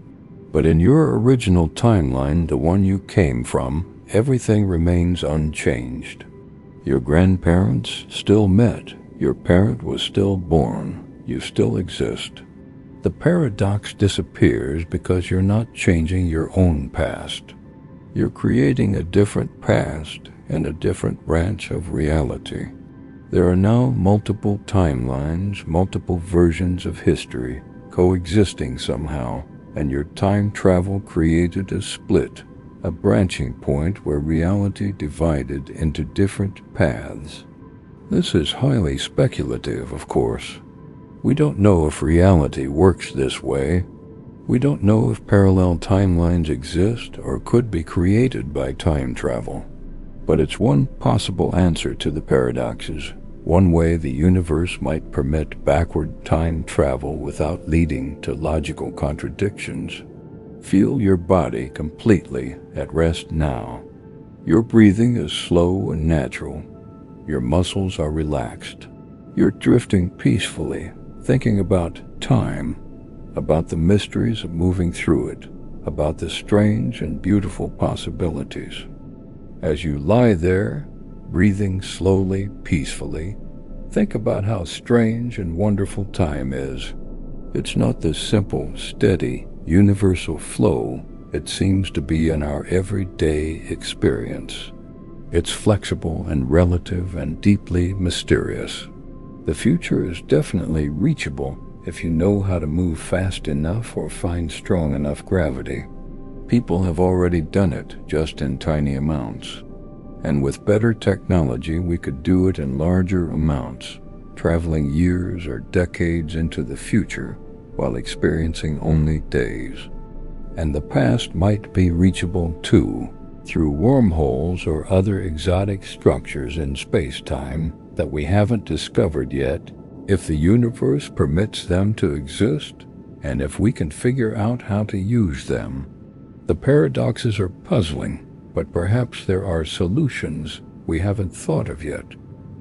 Speaker 1: But in your original timeline, the one you came from, everything remains unchanged. Your grandparents still met. Your parent was still born. You still exist. The paradox disappears because you're not changing your own past. You're creating a different past and a different branch of reality. There are now multiple timelines, multiple versions of history, coexisting somehow, and your time travel created a split, a branching point where reality divided into different paths. This is highly speculative, of course. We don't know if reality works this way. We don't know if parallel timelines exist or could be created by time travel. But it's one possible answer to the paradoxes, one way the universe might permit backward time travel without leading to logical contradictions. Feel your body completely at rest now. Your breathing is slow and natural. Your muscles are relaxed. You're drifting peacefully, thinking about time, about the mysteries of moving through it, about the strange and beautiful possibilities. As you lie there, breathing slowly, peacefully, think about how strange and wonderful time is. It's not the simple, steady, universal flow it seems to be in our everyday experience. It's flexible and relative and deeply mysterious. The future is definitely reachable if you know how to move fast enough or find strong enough gravity. People have already done it, just in tiny amounts. And with better technology, we could do it in larger amounts, traveling years or decades into the future while experiencing only days. And the past might be reachable too, through wormholes or other exotic structures in space-time that we haven't discovered yet, if the universe permits them to exist, and if we can figure out how to use them. The paradoxes are puzzling, but perhaps there are solutions we haven't thought of yet,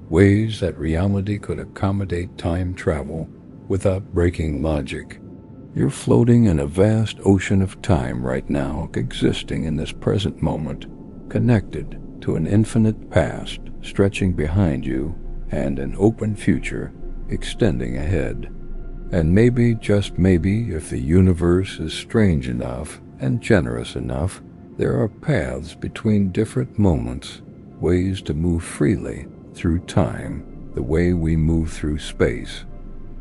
Speaker 1: ways that reality could accommodate time travel without breaking logic. You're floating in a vast ocean of time right now, existing in this present moment, connected to an infinite past stretching behind you and an open future extending ahead. And maybe, just maybe, if the universe is strange enough and generous enough, There are paths between different moments, ways to move freely through time, the way we move through space,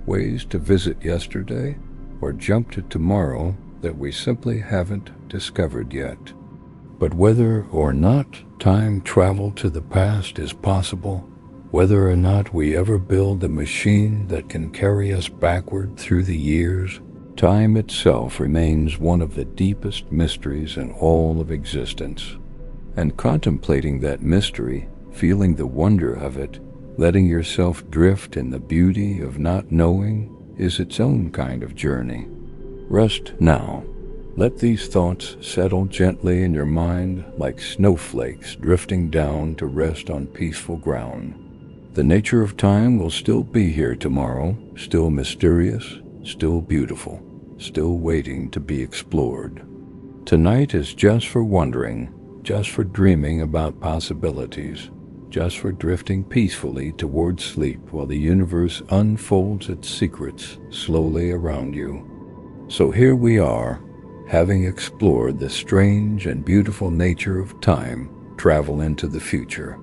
Speaker 1: ways to visit yesterday or jump to tomorrow that we simply haven't discovered yet. But whether or not time travel to the past is possible, whether or not we ever build a machine that can carry us backward through the years, time itself remains one of the deepest mysteries in all of existence. And contemplating that mystery, feeling the wonder of it, letting yourself drift in the beauty of not knowing, is its own kind of journey. Rest now. Let these thoughts settle gently in your mind like snowflakes drifting down to rest on peaceful ground. The nature of time will still be here tomorrow, still mysterious, still beautiful, still waiting to be explored. Tonight is just for wondering, just for dreaming about possibilities, just for drifting peacefully towards sleep while the universe unfolds its secrets slowly around you. So here we are, having explored the strange and beautiful nature of time, travel into the future.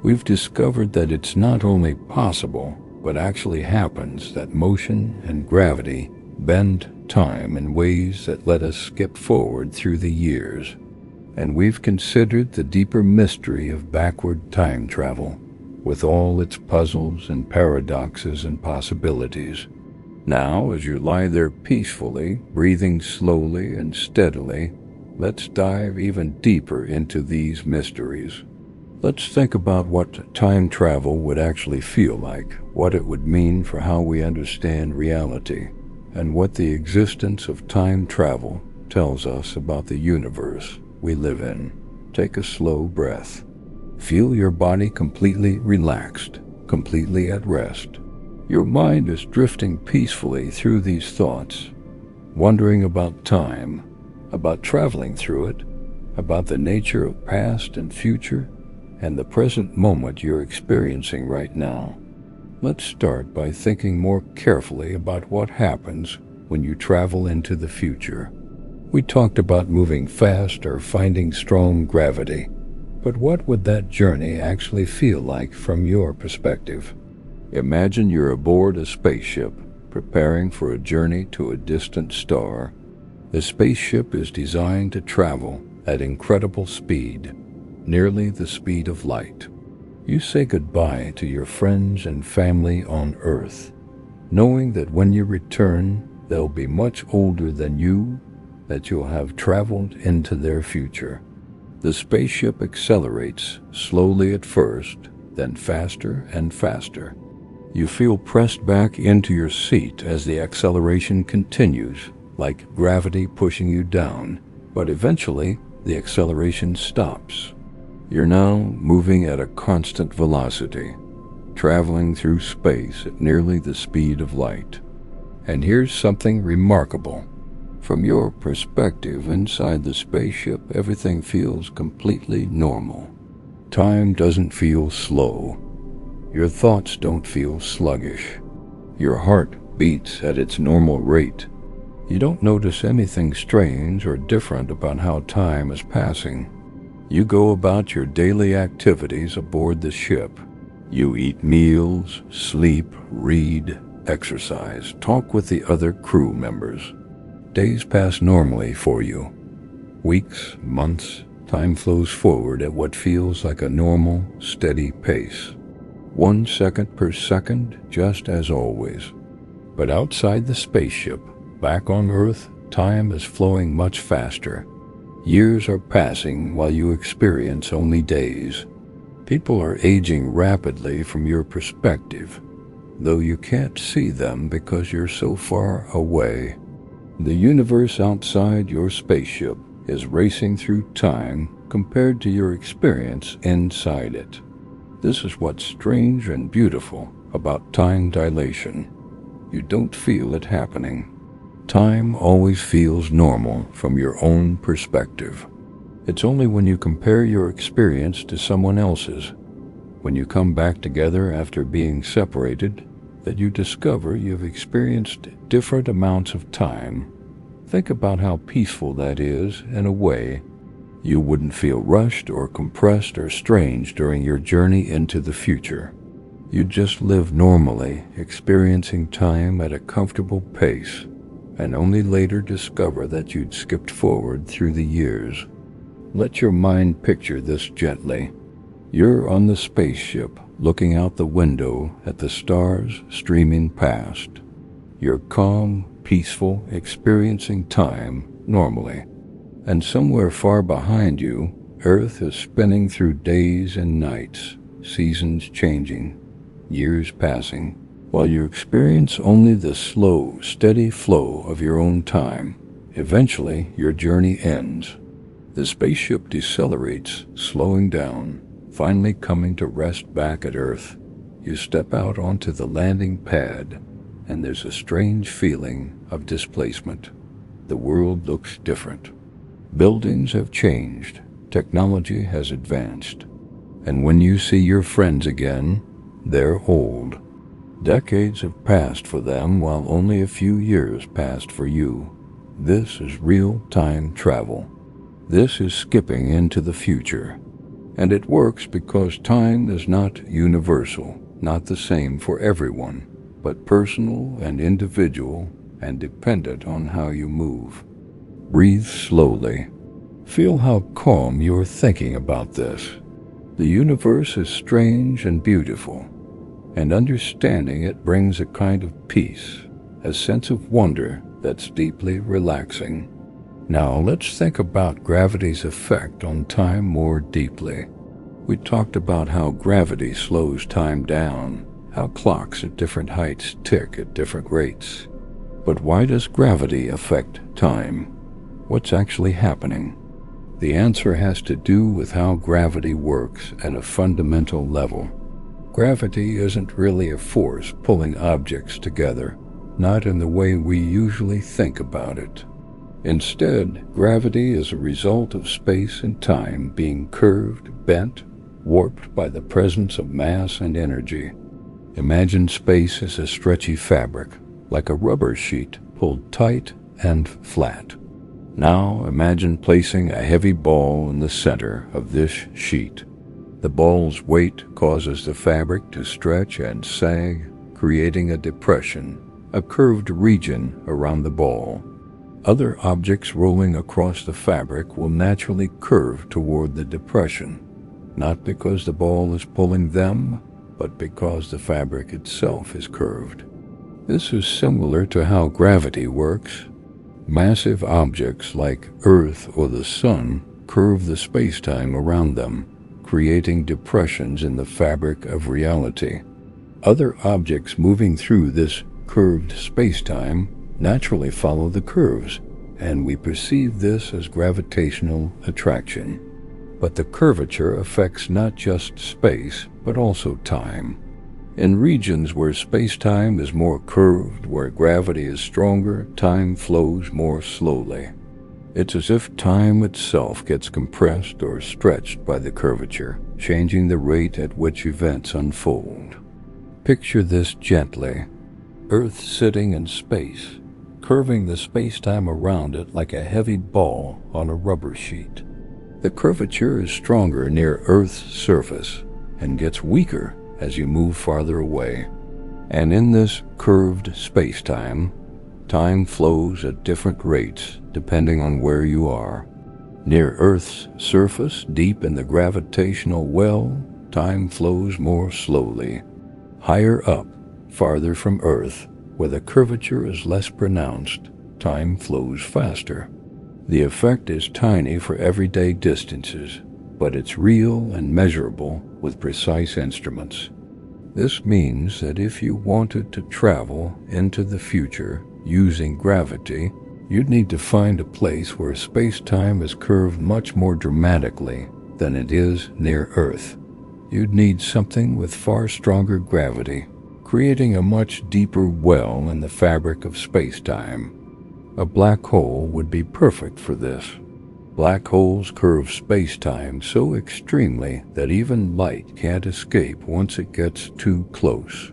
Speaker 1: We've discovered that it's not only possible, but actually happens, that motion and gravity bend time in ways that let us skip forward through the years. And we've considered the deeper mystery of backward time travel, with all its puzzles and paradoxes and possibilities. Now, as you lie there peacefully, breathing slowly and steadily, let's dive even deeper into these mysteries. Let's think about what time travel would actually feel like, what it would mean for how we understand reality, and what the existence of time travel tells us about the universe we live in. Take a slow breath. Feel your body completely relaxed, completely at rest. Your mind is drifting peacefully through these thoughts, wondering about time, about traveling through it, about the nature of past and future, and the present moment you're experiencing right now. Let's start by thinking more carefully about what happens when you travel into the future. We talked about moving fast or finding strong gravity, but what would that journey actually feel like from your perspective? Imagine you're aboard a spaceship, preparing for a journey to a distant star. The spaceship is designed to travel at incredible speed, nearly the speed of light. You say goodbye to your friends and family on Earth, knowing that when you return, they'll be much older than you, that you'll have traveled into their future. The spaceship accelerates, slowly at first, then faster and faster. You feel pressed back into your seat as the acceleration continues, like gravity pushing you down, but eventually the acceleration stops. You're now moving at a constant velocity, traveling through space at nearly the speed of light. And here's something remarkable. From your perspective inside the spaceship, everything feels completely normal. Time doesn't feel slow. Your thoughts don't feel sluggish. Your heart beats at its normal rate. You don't notice anything strange or different about how time is passing. You go about your daily activities aboard the ship. You eat meals, sleep, read, exercise, talk with the other crew members. Days pass normally for you. Weeks, months, time flows forward at what feels like a normal, steady pace. 1 second per second, just as always. But outside the spaceship, back on Earth, time is flowing much faster. Years are passing while you experience only days. People are aging rapidly from your perspective, though you can't see them because you're so far away. The universe outside your spaceship is racing through time compared to your experience inside it. This is what's strange and beautiful about time dilation. You don't feel it happening. Time always feels normal from your own perspective. It's only when you compare your experience to someone else's, when you come back together after being separated, that you discover you've experienced different amounts of time. Think about how peaceful that is in a way. You wouldn't feel rushed or compressed or strange during your journey into the future. You'd just live normally, experiencing time at a comfortable pace, and only later discover that you'd skipped forward through the years. Let your mind picture this gently. You're on the spaceship, looking out the window at the stars streaming past. You're calm, peaceful, experiencing time normally. And somewhere far behind you, Earth is spinning through days and nights, seasons changing, years passing, while you experience only the slow, steady flow of your own time. Eventually, your journey ends. The spaceship decelerates, slowing down, finally coming to rest back at Earth. You step out onto the landing pad, and there's a strange feeling of displacement. The world looks different. Buildings have changed, technology has advanced, and when you see your friends again, they're old. Decades have passed for them while only a few years passed for you. This is real-time travel. This is skipping into the future. And it works because time is not universal, not the same for everyone, but personal and individual and dependent on how you move. Breathe slowly. Feel how calm you're thinking about this. The universe is strange and beautiful, and understanding it brings a kind of peace, a sense of wonder that's deeply relaxing. Now let's think about gravity's effect on time more deeply. We talked about how gravity slows time down, how clocks at different heights tick at different rates. But why does gravity affect time? What's actually happening? The answer has to do with how gravity works at a fundamental level. Gravity isn't really a force pulling objects together, not in the way we usually think about it. Instead, gravity is a result of space and time being curved, bent, warped by the presence of mass and energy. Imagine space as a stretchy fabric, like a rubber sheet pulled tight and flat. Now imagine placing a heavy ball in the center of this sheet. The ball's weight causes the fabric to stretch and sag, creating a depression, a curved region around the ball. Other objects rolling across the fabric will naturally curve toward the depression, not because the ball is pulling them, but because the fabric itself is curved. This is similar to how gravity works. Massive objects like Earth or the Sun curve the space-time around them, creating depressions in the fabric of reality. Other objects moving through this curved space-time naturally follow the curves, and we perceive this as gravitational attraction. But the curvature affects not just space, but also time. In regions where space-time is more curved, where gravity is stronger, time flows more slowly. It's as if time itself gets compressed or stretched by the curvature, changing the rate at which events unfold. Picture this gently. Earth sitting in space, curving the space-time around it like a heavy ball on a rubber sheet. The curvature is stronger near Earth's surface and gets weaker as you move farther away. And in this curved space-time, time flows at different rates depending on where you are. Near Earth's surface, deep in the gravitational well, time flows more slowly. Higher up, farther from Earth, where the curvature is less pronounced, time flows faster. The effect is tiny for everyday distances, but it's real and measurable with precise instruments. This means that if you wanted to travel into the future using gravity, you'd need to find a place where space-time is curved much more dramatically than it is near Earth. You'd need something with far stronger gravity, creating a much deeper well in the fabric of space-time. A black hole would be perfect for this. Black holes curve space-time so extremely that even light can't escape once it gets too close.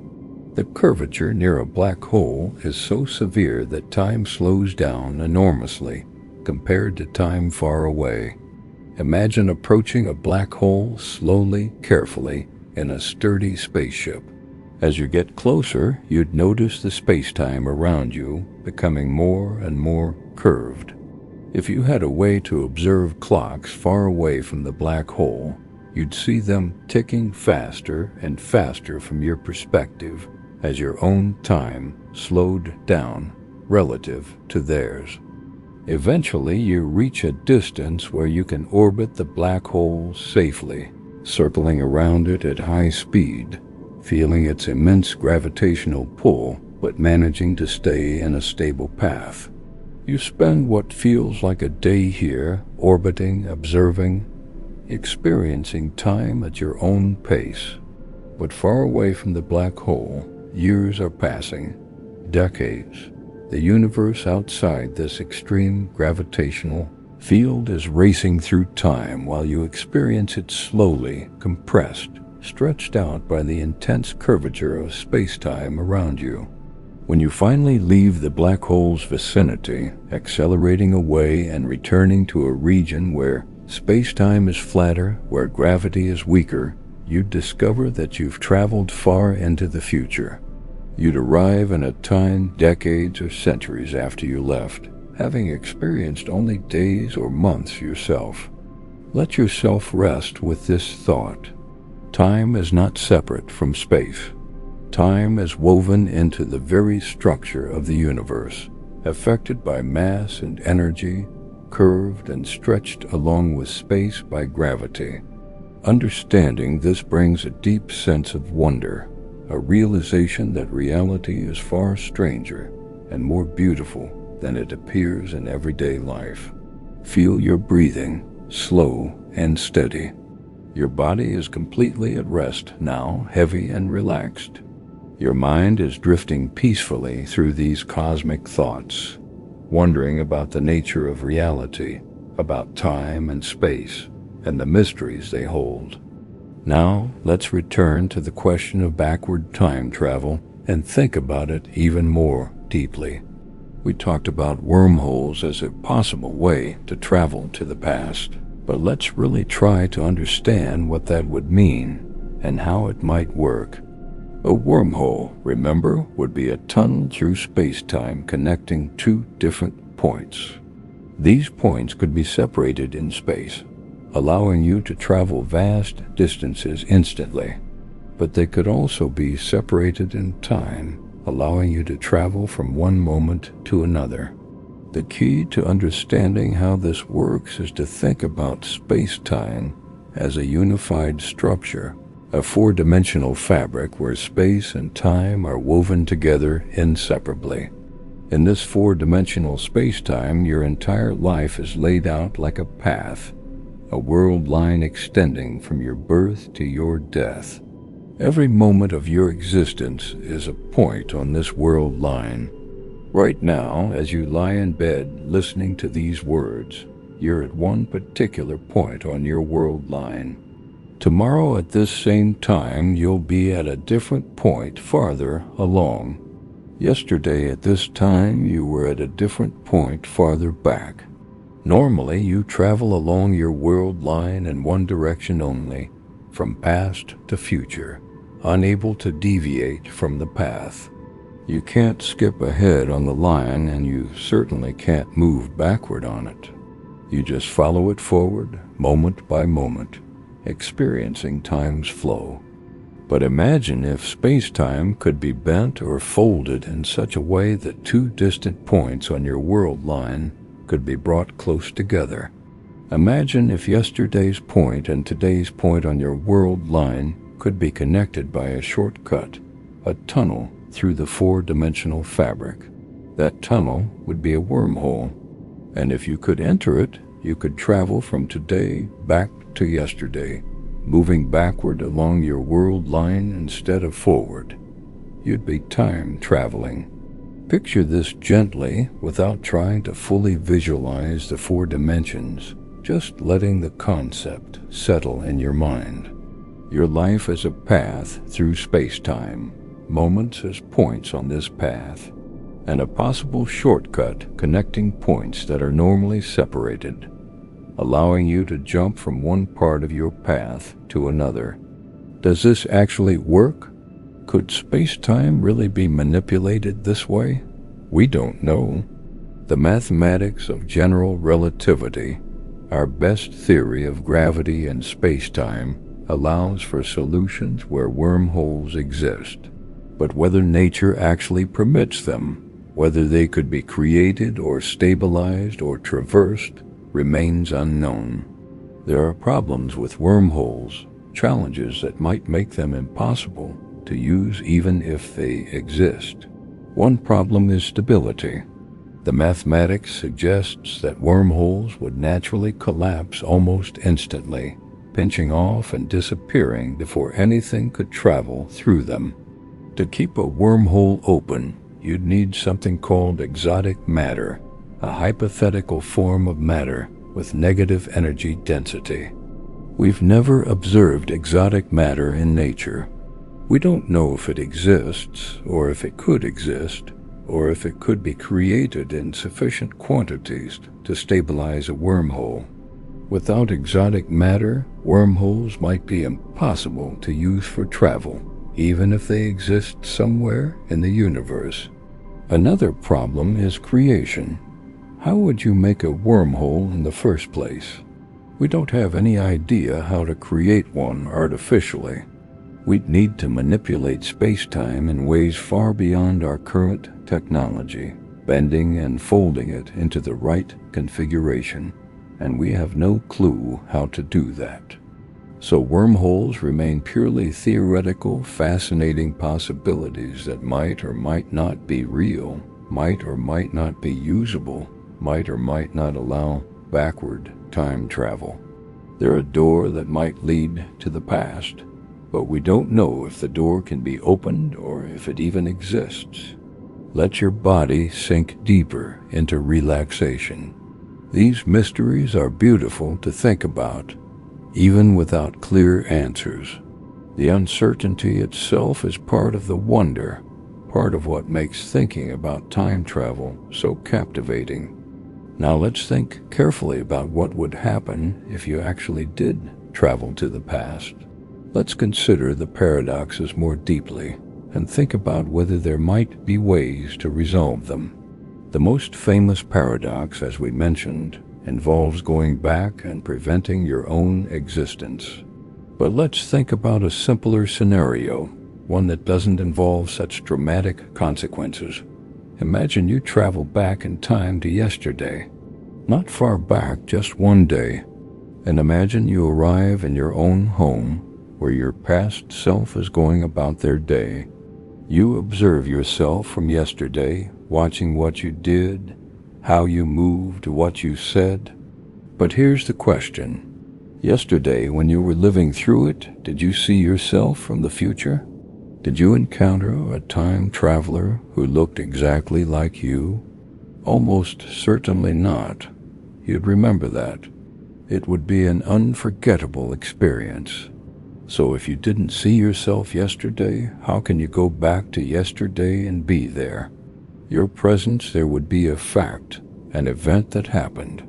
Speaker 1: The curvature near a black hole is so severe that time slows down enormously compared to time far away. Imagine approaching a black hole slowly, carefully, in a sturdy spaceship. As you get closer, you'd notice the space-time around you becoming more and more curved. If you had a way to observe clocks far away from the black hole, you'd see them ticking faster and faster from your perspective as your own time slowed down relative to theirs. Eventually, you reach a distance where you can orbit the black hole safely, circling around it at high speed, feeling its immense gravitational pull, but managing to stay in a stable path. You spend what feels like a day here, orbiting, observing, experiencing time at your own pace. But far away from the black hole, years are passing, decades. The universe outside this extreme gravitational field is racing through time while you experience it slowly, compressed, stretched out by the intense curvature of space-time around you. When you finally leave the black hole's vicinity, accelerating away and returning to a region where space-time is flatter, where gravity is weaker, you discover that you've traveled far into the future. You'd arrive in a time decades or centuries after you left, having experienced only days or months yourself. Let yourself rest with this thought. Time is not separate from space. Time is woven into the very structure of the universe, affected by mass and energy, curved and stretched along with space by gravity. Understanding this brings a deep sense of wonder, a realization that reality is far stranger and more beautiful than it appears in everyday life. Feel your breathing, slow and steady. Your body is completely at rest now, heavy and relaxed. Your mind is drifting peacefully through these cosmic thoughts, wondering about the nature of reality, about time and space, and the mysteries they hold. Now, let's return to the question of backward time travel and think about it even more deeply. We talked about wormholes as a possible way to travel to the past, but let's really try to understand what that would mean and how it might work. A wormhole, remember, would be a tunnel through space-time connecting two different points. These points could be separated in space, allowing you to travel vast distances instantly, but they could also be separated in time, allowing you to travel from one moment to another. The key to understanding how this works is to think about space-time as a unified structure, a four-dimensional fabric where space and time are woven together inseparably. In this four-dimensional space-time, your entire life is laid out like a path, a world line extending from your birth to your death. Every moment of your existence is a point on this world line. Right now, as you lie in bed listening to these words, you're at one particular point on your world line. Tomorrow at this same time, you'll be at a different point farther along. Yesterday at this time, you were at a different point farther back. Normally, you travel along your world line in one direction only, from past to future, unable to deviate from the path. You can't skip ahead on the line, and you certainly can't move backward on it. You just follow it forward, moment by moment, experiencing time's flow. But imagine if space-time could be bent or folded in such a way that two distant points on your world line could be brought close together. Imagine if yesterday's point and today's point on your world line could be connected by a shortcut, a tunnel through the four-dimensional fabric. That tunnel would be a wormhole, and if you could enter it, you could travel from today back to yesterday, moving backward along your world line instead of forward. You'd be time traveling. Picture this gently without trying to fully visualize the four dimensions, just letting the concept settle in your mind. Your life is a path through space-time, moments as points on this path, and a possible shortcut connecting points that are normally separated. allowing you to jump from one part of your path to another. Does this actually work? Could space-time really be manipulated this way? We don't know. The mathematics of general relativity, our best theory of gravity and space-time, allows for solutions where wormholes exist. But whether nature actually permits them, whether they could be created or stabilized or traversed, remains unknown. There are problems with wormholes, challenges that might make them impossible to use even if they exist. One problem is stability. The mathematics suggests that wormholes would naturally collapse almost instantly, pinching off and disappearing before anything could travel through them. To keep a wormhole open, you'd need something called exotic matter, a hypothetical form of matter with negative energy density. We've never observed exotic matter in nature. We don't know if it exists, or if it could exist, or if it could be created in sufficient quantities to stabilize a wormhole. Without exotic matter, wormholes might be impossible to use for travel, even if they exist somewhere in the universe. Another problem is creation. How would you make a wormhole in the first place? We don't have any idea how to create one artificially. We'd need to manipulate space-time in ways far beyond our current technology, bending and folding it into the right configuration, and we have no clue how to do that. So wormholes remain purely theoretical, fascinating possibilities that might or might not be real, might or might not be usable, might or might not allow backward time travel. They're a door that might lead to the past, but we don't know if the door can be opened or if it even exists. Let your body sink deeper into relaxation. These mysteries are beautiful to think about, even without clear answers. The uncertainty itself is part of the wonder, part of what makes thinking about time travel so captivating. Now let's think carefully about what would happen if you actually did travel to the past. Let's consider the paradoxes more deeply and think about whether there might be ways to resolve them. The most famous paradox, as we mentioned, involves going back and preventing your own existence. But let's think about a simpler scenario, one that doesn't involve such dramatic consequences. Imagine you travel back in time to yesterday, not far back, just one day, and imagine you arrive in your own home where your past self is going about their day. You observe yourself from yesterday, watching what you did, how you moved, what you said. But here's the question. Yesterday, when you were living through it, did you see yourself from the future? Did you encounter a time traveler who looked exactly like you? Almost certainly not. You'd remember that. It would be an unforgettable experience. So if you didn't see yourself yesterday, how can you go back to yesterday and be there? Your presence there would be a fact, an event that happened.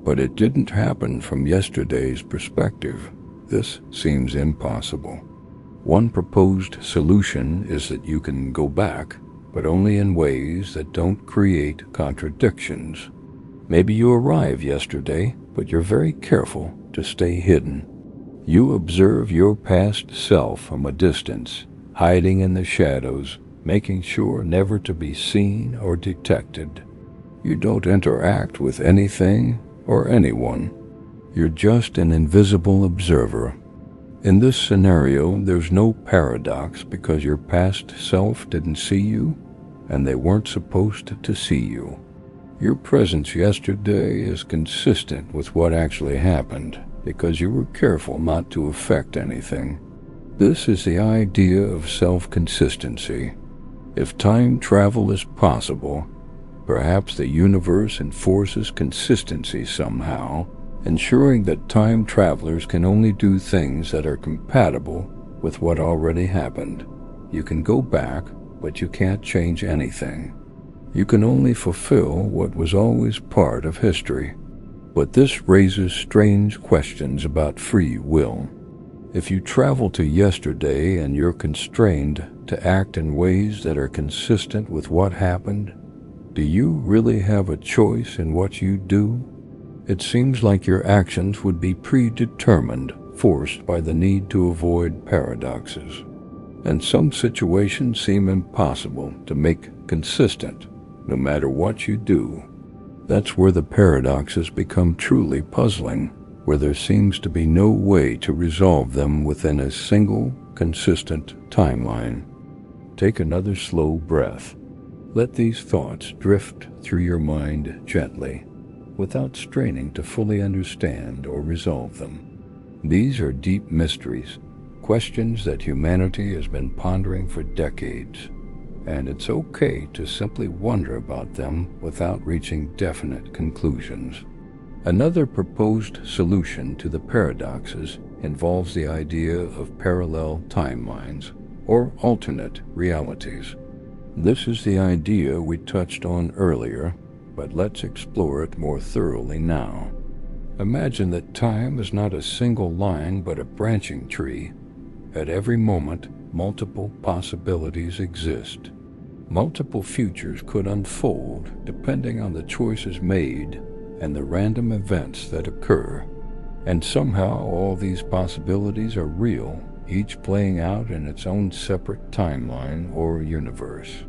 Speaker 1: But it didn't happen from yesterday's perspective. This seems impossible. One proposed solution is that you can go back, but only in ways that don't create contradictions. Maybe you arrive yesterday, but you're very careful to stay hidden. You observe your past self from a distance, hiding in the shadows, making sure never to be seen or detected. You don't interact with anything or anyone. You're just an invisible observer. In this scenario, there's no paradox because your past self didn't see you, and they weren't supposed to see you. Your presence yesterday is consistent with what actually happened because you were careful not to affect anything. This is the idea of self-consistency. If time travel is possible, perhaps the universe enforces consistency somehow, ensuring that time travelers can only do things that are compatible with what already happened. You can go back, but you can't change anything. You can only fulfill what was always part of history. But this raises strange questions about free will. If you travel to yesterday and you're constrained to act in ways that are consistent with what happened, do you really have a choice in what you do? It seems like your actions would be predetermined, forced by the need to avoid paradoxes. And some situations seem impossible to make consistent, no matter what you do. That's where the paradoxes become truly puzzling, where there seems to be no way to resolve them within a single, consistent timeline. Take another slow breath. Let these thoughts drift through your mind gently, without straining to fully understand or resolve them. These are deep mysteries, questions that humanity has been pondering for decades, and it's okay to simply wonder about them without reaching definite conclusions. Another proposed solution to the paradoxes involves the idea of parallel timelines, or alternate realities. This is the idea we touched on earlier, but let's explore it more thoroughly now. Imagine that time is not a single line but a branching tree. At every moment, multiple possibilities exist. Multiple futures could unfold depending on the choices made and the random events that occur. And somehow all these possibilities are real, each playing out in its own separate timeline or universe.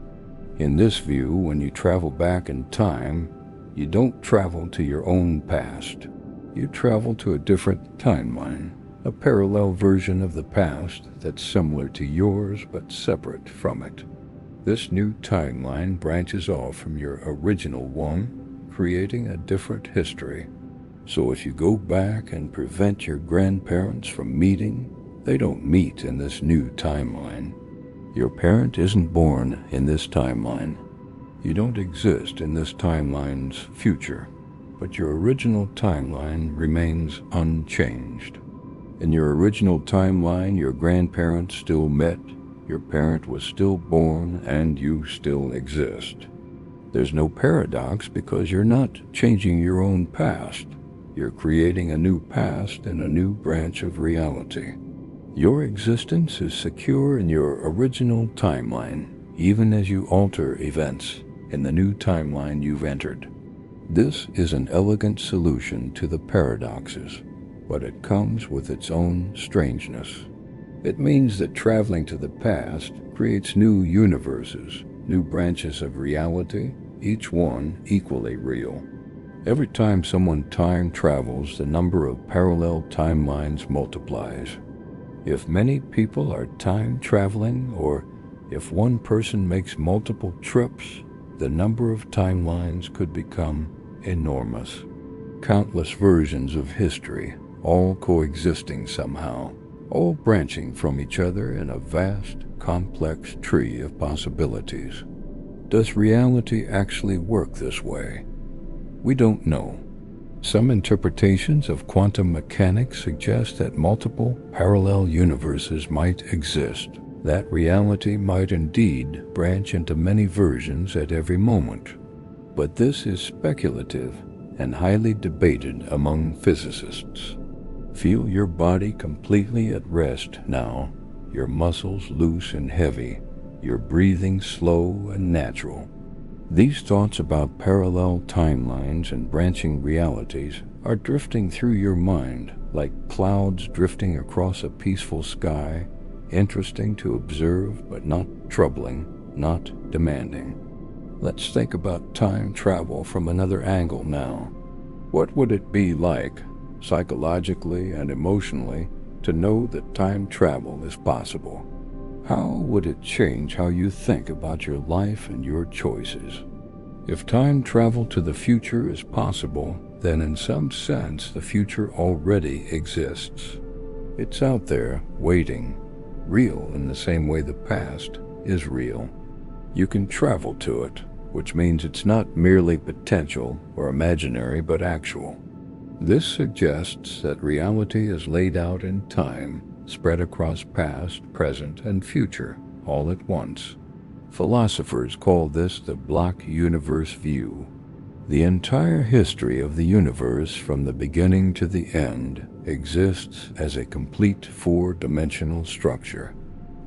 Speaker 1: In this view, when you travel back in time, you don't travel to your own past. You travel to a different timeline, a parallel version of the past that's similar to yours but separate from it. This new timeline branches off from your original one, creating a different history. So if you go back and prevent your grandparents from meeting, they don't meet in this new timeline. Your parent isn't born in this timeline. You don't exist in this timeline's future, but your original timeline remains unchanged. In your original timeline, your grandparents still met, your parent was still born, and you still exist. There's no paradox because you're not changing your own past. You're creating a new past in a new branch of reality. Your existence is secure in your original timeline, even as you alter events in the new timeline you've entered. This is an elegant solution to the paradoxes, but it comes with its own strangeness. It means that traveling to the past creates new universes, new branches of reality, each one equally real. Every time someone time travels, the number of parallel timelines multiplies. If many people are time traveling, or if one person makes multiple trips, the number of timelines could become enormous. Countless versions of history, all coexisting somehow, all branching from each other in a vast, complex tree of possibilities. Does reality actually work this way? We don't know. Some interpretations of quantum mechanics suggest that multiple parallel universes might exist, that reality might indeed branch into many versions at every moment. But this is speculative and highly debated among physicists. Feel your body completely at rest now, your muscles loose and heavy, your breathing slow and natural. These thoughts about parallel timelines and branching realities are drifting through your mind like clouds drifting across a peaceful sky, interesting to observe but not troubling, not demanding. Let's think about time travel from another angle now. What would it be like, psychologically and emotionally, to know that time travel is possible? How would it change how you think about your life and your choices? If time travel to the future is possible, then in some sense the future already exists. It's out there, waiting, real in the same way the past is real. You can travel to it, which means it's not merely potential or imaginary but actual. This suggests that reality is laid out in time, spread across past, present, and future, all at once. Philosophers call this the block universe view. The entire history of the universe from the beginning to the end exists as a complete four-dimensional structure.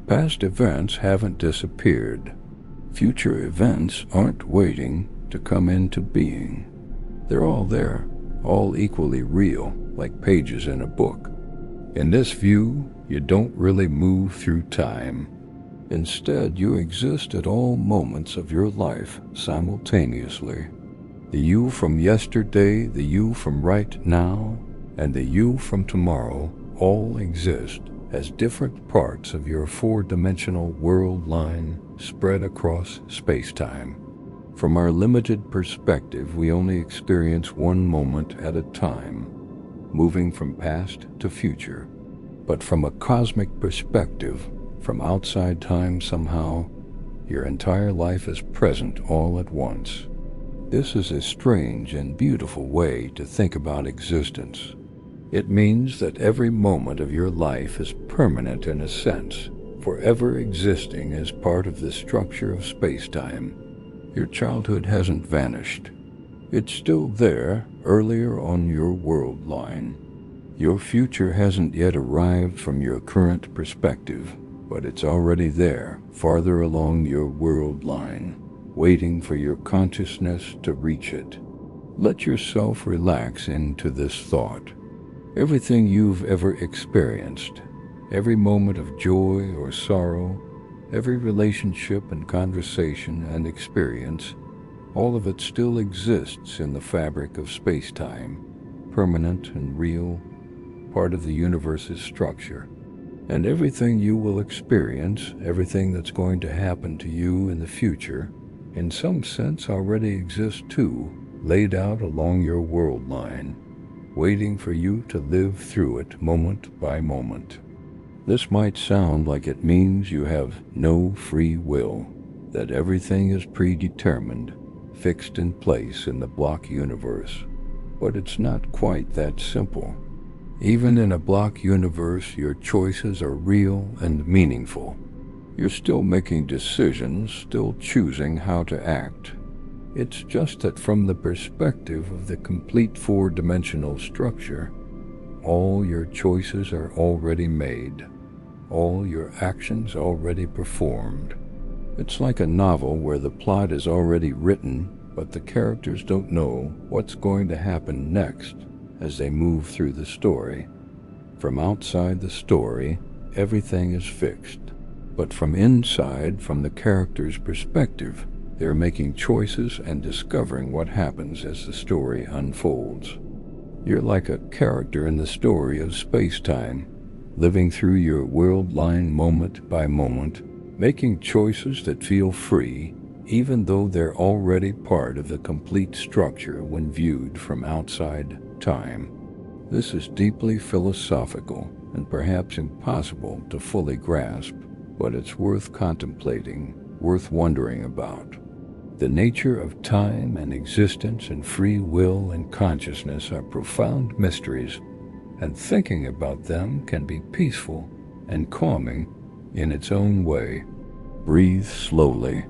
Speaker 1: Past events haven't disappeared. Future events aren't waiting to come into being. They're all there, all equally real, like pages in a book. In this view, you don't really move through time. Instead, you exist at all moments of your life simultaneously. The you from yesterday, the you from right now, and the you from tomorrow all exist as different parts of your four-dimensional world line spread across space-time. From our limited perspective, we only experience one moment at a time, moving from past to future. But from a cosmic perspective, from outside time somehow, your entire life is present all at once. This is a strange and beautiful way to think about existence. It means that every moment of your life is permanent in a sense, forever existing as part of the structure of space-time. Your childhood hasn't vanished. It's still there, earlier on your world line. Your future hasn't yet arrived from your current perspective, but it's already there, farther along your world line, waiting for your consciousness to reach it. Let yourself relax into this thought. Everything you've ever experienced, every moment of joy or sorrow, every relationship and conversation and experience, all of it still exists in the fabric of space-time, permanent and real, part of the universe's structure. And everything you will experience, everything that's going to happen to you in the future, in some sense already exists too, laid out along your world line, waiting for you to live through it moment by moment. This might sound like it means you have no free will, that everything is predetermined, fixed in place in the block universe. But it's not quite that simple. Even in a block universe, your choices are real and meaningful. You're still making decisions, still choosing how to act. It's just that from the perspective of the complete four-dimensional structure, all your choices are already made, all your actions already performed. It's like a novel where the plot is already written, but the characters don't know what's going to happen next as they move through the story. From outside the story, everything is fixed. But from inside, from the character's perspective, they're making choices and discovering what happens as the story unfolds. You're like a character in the story of space-time, living through your world line moment by moment, making choices that feel free, even though they're already part of the complete structure when viewed from outside time. This is deeply philosophical and perhaps impossible to fully grasp, but it's worth contemplating, worth wondering about. The nature of time and existence and free will and consciousness are profound mysteries, and thinking about them can be peaceful and calming in its own way. Breathe slowly.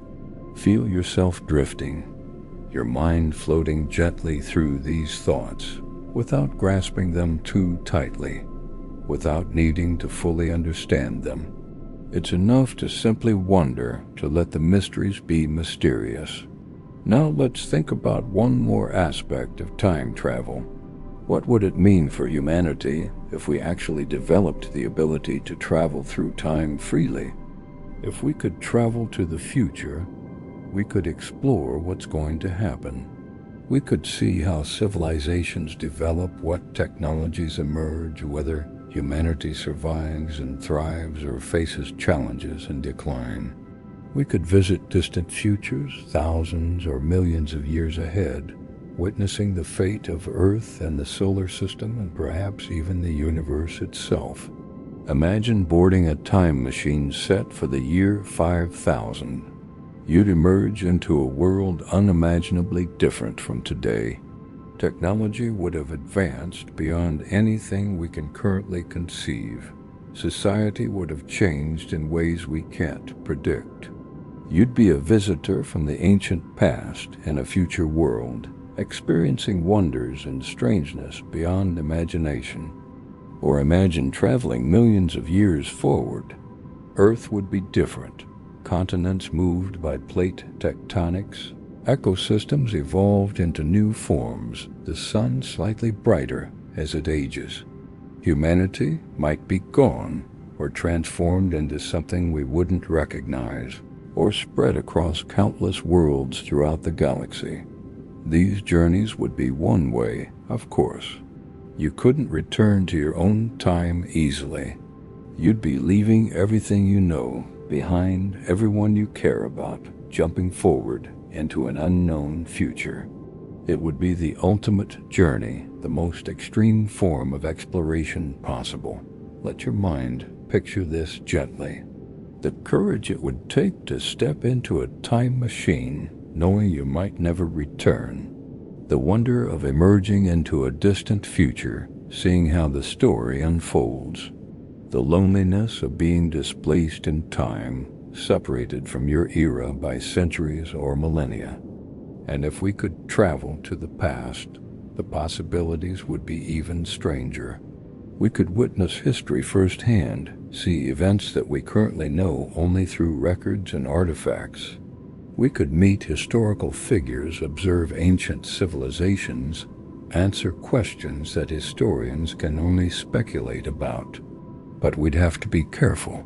Speaker 1: Feel yourself drifting, your mind floating gently through these thoughts, without grasping them too tightly, without needing to fully understand them. It's enough to simply wonder, to let the mysteries be mysterious. Now let's think about one more aspect of time travel. What would it mean for humanity if we actually developed the ability to travel through time freely? If we could travel to the future, we could explore what's going to happen. We could see how civilizations develop, what technologies emerge, whether humanity survives and thrives or faces challenges and decline. We could visit distant futures, thousands or millions of years ahead, witnessing the fate of Earth and the solar system and perhaps even the universe itself. Imagine boarding a time machine set for the year 5000. You'd emerge into a world unimaginably different from today. Technology would have advanced beyond anything we can currently conceive. Society would have changed in ways we can't predict. You'd be a visitor from the ancient past in a future world, experiencing wonders and strangeness beyond imagination. Or imagine traveling millions of years forward. Earth would be different. Continents moved by plate tectonics. Ecosystems evolved into new forms, the sun slightly brighter as it ages. Humanity might be gone or transformed into something we wouldn't recognize, or spread across countless worlds throughout the galaxy. These journeys would be one way, of course. You couldn't return to your own time easily. You'd be leaving everything you know behind, everyone you care about, jumping forward into an unknown future. It would be the ultimate journey, the most extreme form of exploration possible. Let your mind picture this gently. The courage it would take to step into a time machine, knowing you might never return. The wonder of emerging into a distant future, seeing how the story unfolds. The loneliness of being displaced in time, separated from your era by centuries or millennia. And if we could travel to the past, the possibilities would be even stranger. We could witness history firsthand, see events that we currently know only through records and artifacts. We could meet historical figures, observe ancient civilizations, answer questions that historians can only speculate about. But we'd have to be careful.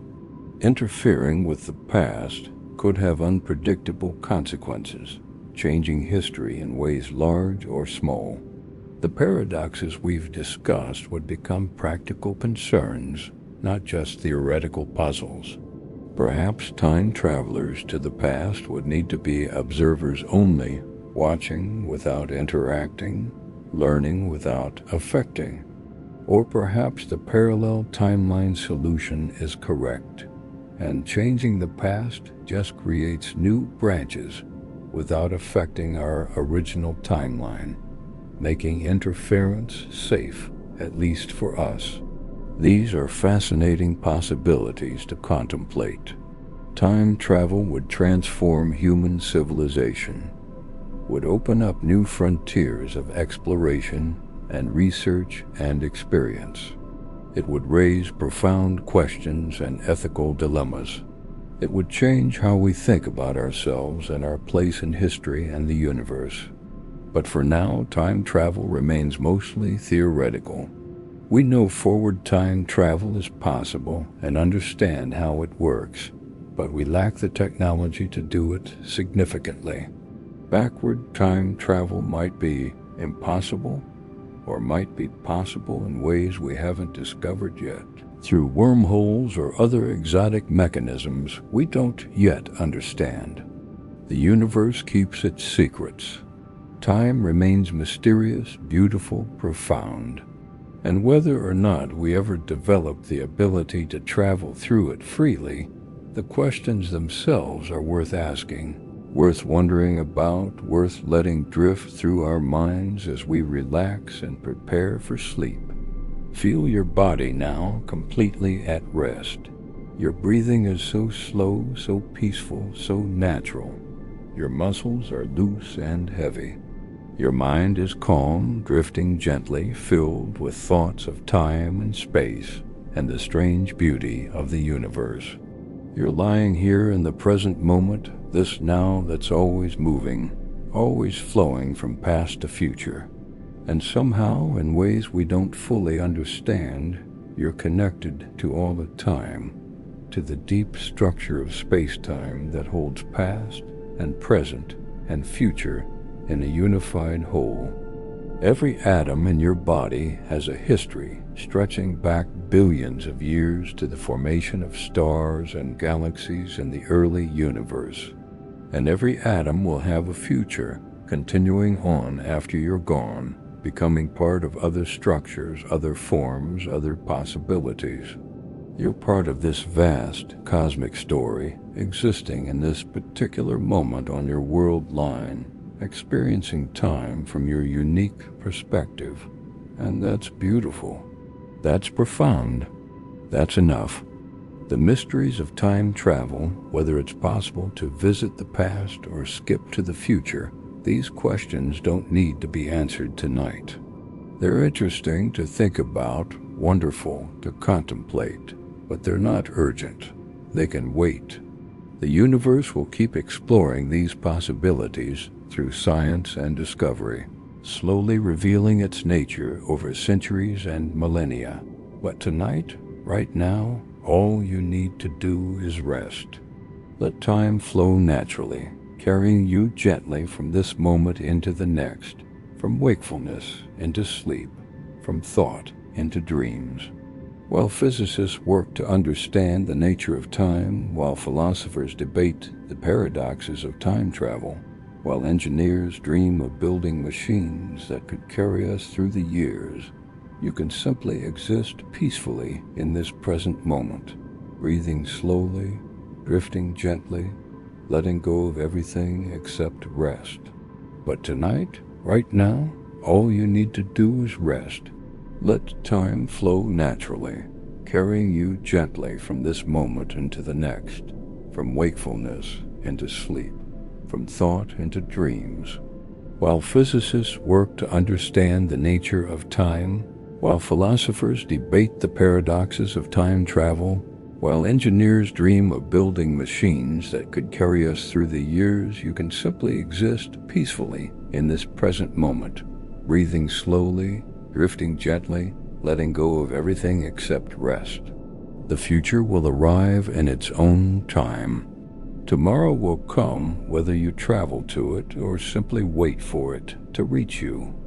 Speaker 1: Interfering with the past could have unpredictable consequences, changing history in ways large or small. The paradoxes we've discussed would become practical concerns, not just theoretical puzzles. Perhaps time travelers to the past would need to be observers only, watching without interacting, learning without affecting. Or perhaps the parallel timeline solution is correct, and changing the past just creates new branches without affecting our original timeline, making interference safe, at least for us. These are fascinating possibilities to contemplate. Time travel would transform human civilization, would open up new frontiers of exploration and research and experience. It would raise profound questions and ethical dilemmas. It would change how we think about ourselves and our place in history and the universe. But for now, time travel remains mostly theoretical. We know forward time travel is possible and understand how it works, but we lack the technology to do it significantly. Backward time travel might be impossible, or might be possible in ways we haven't discovered yet, through wormholes or other exotic mechanisms we don't yet understand. The universe keeps its secrets. Time remains mysterious, beautiful, profound. And whether or not we ever develop the ability to travel through it freely, the questions themselves are worth asking, worth wondering about, worth letting drift through our minds as we relax and prepare for sleep. Feel your body now completely at rest. Your breathing is so slow, so peaceful, so natural. Your muscles are loose and heavy. Your mind is calm, drifting gently, filled with thoughts of time and space and the strange beauty of the universe. You're lying here in the present moment, this now that's always moving, always flowing from past to future. And somehow, in ways we don't fully understand, you're connected to all the time, to the deep structure of space-time that holds past and present and future in a unified whole. Every atom in your body has a history stretching back billions of years to the formation of stars and galaxies in the early universe. And every atom will have a future, continuing on after you're gone, becoming part of other structures, other forms, other possibilities. You're part of this vast cosmic story, existing in this particular moment on your world line, experiencing time from your unique perspective. And that's beautiful. That's profound. That's enough. The mysteries of time travel, whether it's possible to visit the past or skip to the future, These questions don't need to be answered tonight. They're interesting to think about, wonderful to contemplate, but they're not urgent. They can wait. The universe will keep exploring these possibilities through science and discovery, slowly revealing its nature over centuries and millennia. But tonight, right now, all you need to do is rest. Let time flow naturally, carrying you gently from this moment into the next, from wakefulness into sleep, from thought into dreams. While physicists work to understand the nature of time, while philosophers debate the paradoxes of time travel, while engineers dream of building machines that could carry us through the years, you can simply exist peacefully in this present moment, breathing slowly, drifting gently, letting go of everything except rest. But tonight, right now, all you need to do is rest. Let time flow naturally, carrying you gently from this moment into the next, from wakefulness into sleep, from thought into dreams. While physicists work to understand the nature of time, while philosophers debate the paradoxes of time travel, while engineers dream of building machines that could carry us through the years, you can simply exist peacefully in this present moment, breathing slowly, drifting gently, letting go of everything except rest. The future will arrive in its own time. Tomorrow will come whether you travel to it or simply wait for it to reach you.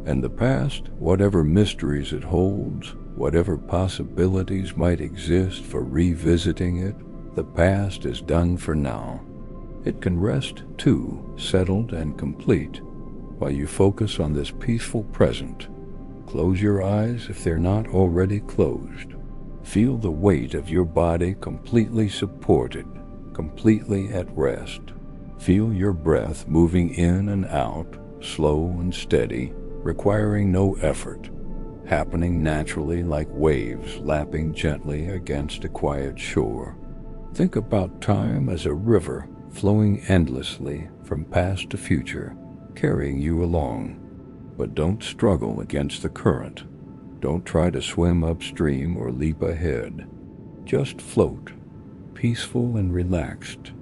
Speaker 1: And the past, whatever mysteries it holds, whatever possibilities might exist for revisiting it, the past is done for now. It can rest too, settled and complete, while you focus on this peaceful present. Close your eyes if they're not already closed. Feel the weight of your body completely supported, completely at rest. Feel your breath moving in and out, slow and steady, requiring no effort, happening naturally like waves lapping gently against a quiet shore. Think about time as a river flowing endlessly from past to future, carrying you along. But don't struggle against the current. Don't try to swim upstream or leap ahead. Just float, peaceful and relaxed,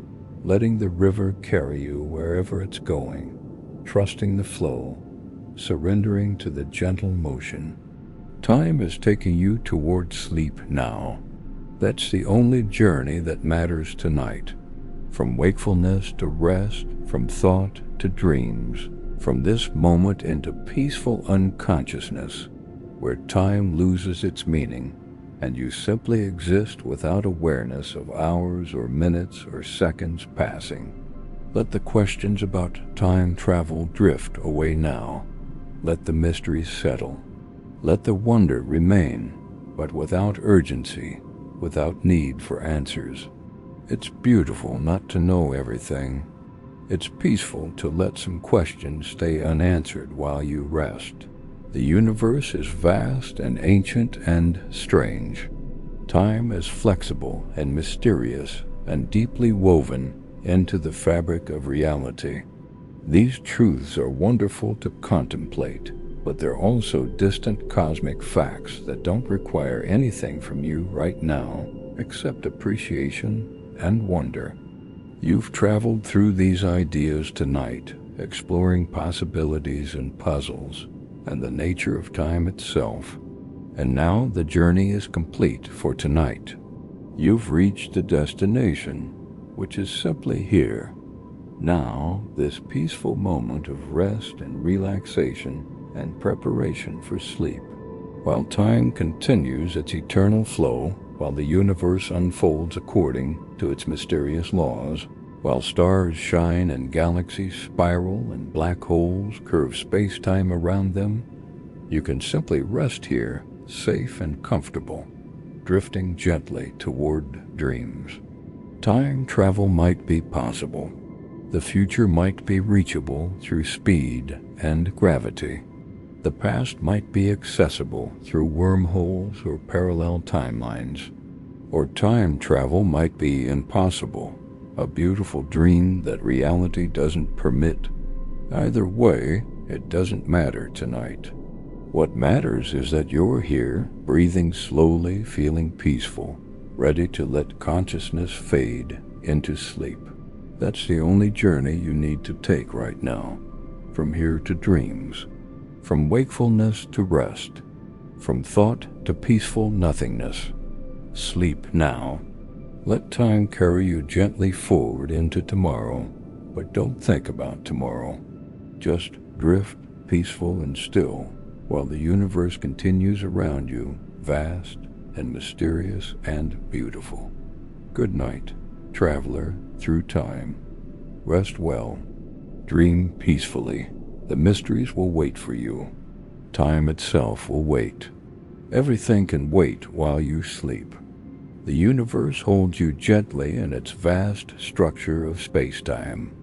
Speaker 1: letting the river carry you wherever it's going, trusting the flow, surrendering to the gentle motion. Time is taking you toward sleep now. That's the only journey that matters tonight. From wakefulness to rest, from thought to dreams, from this moment into peaceful unconsciousness, where time loses its meaning, and you simply exist without awareness of hours or minutes or seconds passing. Let the questions about time travel drift away now. Let the mysteries settle. Let the wonder remain, but without urgency, without need for answers. It's beautiful not to know everything. It's peaceful to let some questions stay unanswered while you rest. The universe is vast and ancient and strange. Time is flexible and mysterious and deeply woven into the fabric of reality. These truths are wonderful to contemplate, but they're also distant cosmic facts that don't require anything from you right now except appreciation and wonder. You've traveled through these ideas tonight, exploring possibilities and puzzles, and the nature of time itself. And now the journey is complete for tonight. You've reached the destination, which is simply here. Now, this peaceful moment of rest and relaxation and preparation for sleep. While time continues its eternal flow, while the universe unfolds according to its mysterious laws, while stars shine and galaxies spiral and black holes curve space-time around them, you can simply rest here, safe and comfortable, drifting gently toward dreams. Time travel might be possible. The future might be reachable through speed and gravity. The past might be accessible through wormholes or parallel timelines. Or time travel might be impossible, a beautiful dream that reality doesn't permit. Either way, it doesn't matter tonight. What matters is that you're here, breathing slowly, feeling peaceful, ready to let consciousness fade into sleep. That's the only journey you need to take right now. From here to dreams, from wakefulness to rest, from thought to peaceful nothingness. Sleep now. Let time carry you gently forward into tomorrow, but don't think about tomorrow. Just drift peaceful and still while the universe continues around you, vast and mysterious and beautiful. Good night, traveler through time. Rest well. Dream peacefully. The mysteries will wait for you. Time itself will wait. Everything can wait while you sleep. The universe holds you gently in its vast structure of space-time.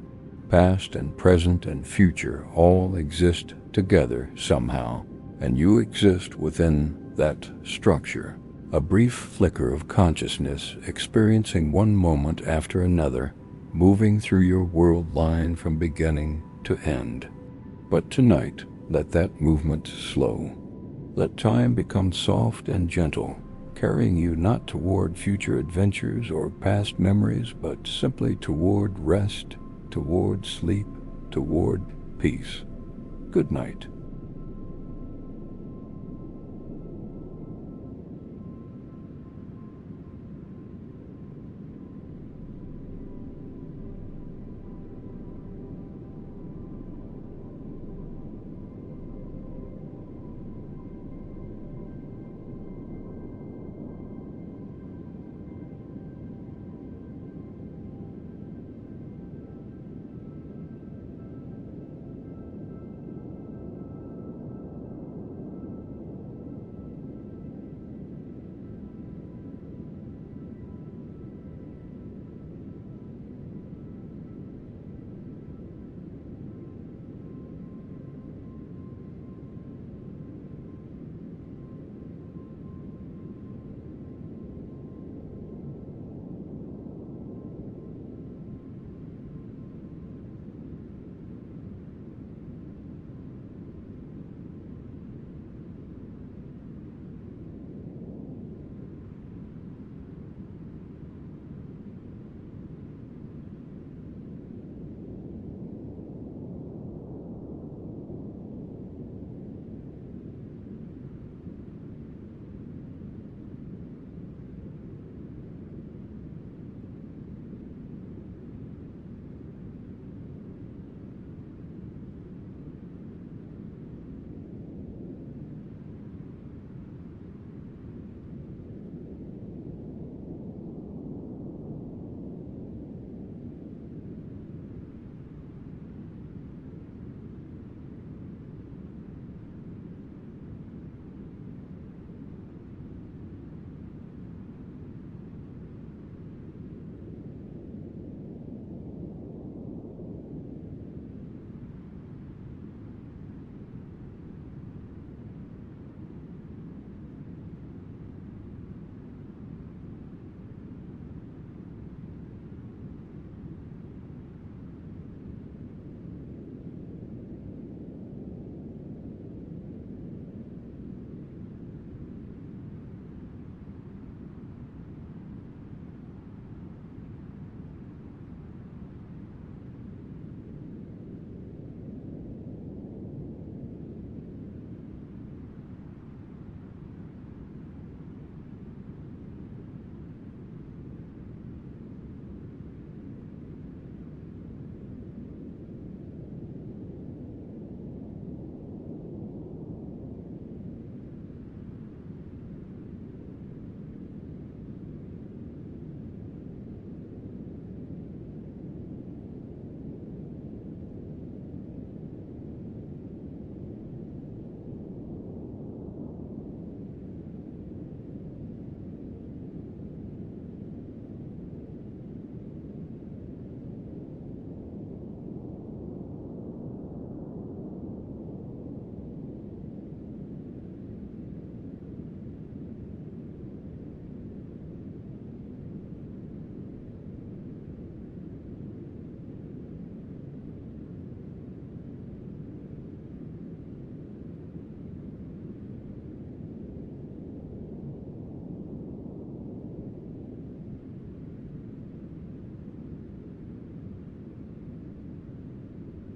Speaker 1: Past and present and future all exist together somehow, and you exist within that structure. A brief flicker of consciousness, experiencing one moment after another, moving through your world line from beginning to end. But tonight, let that movement slow. Let time become soft and gentle, carrying you not toward future adventures or past memories, but simply toward rest, toward sleep, toward peace. Good night.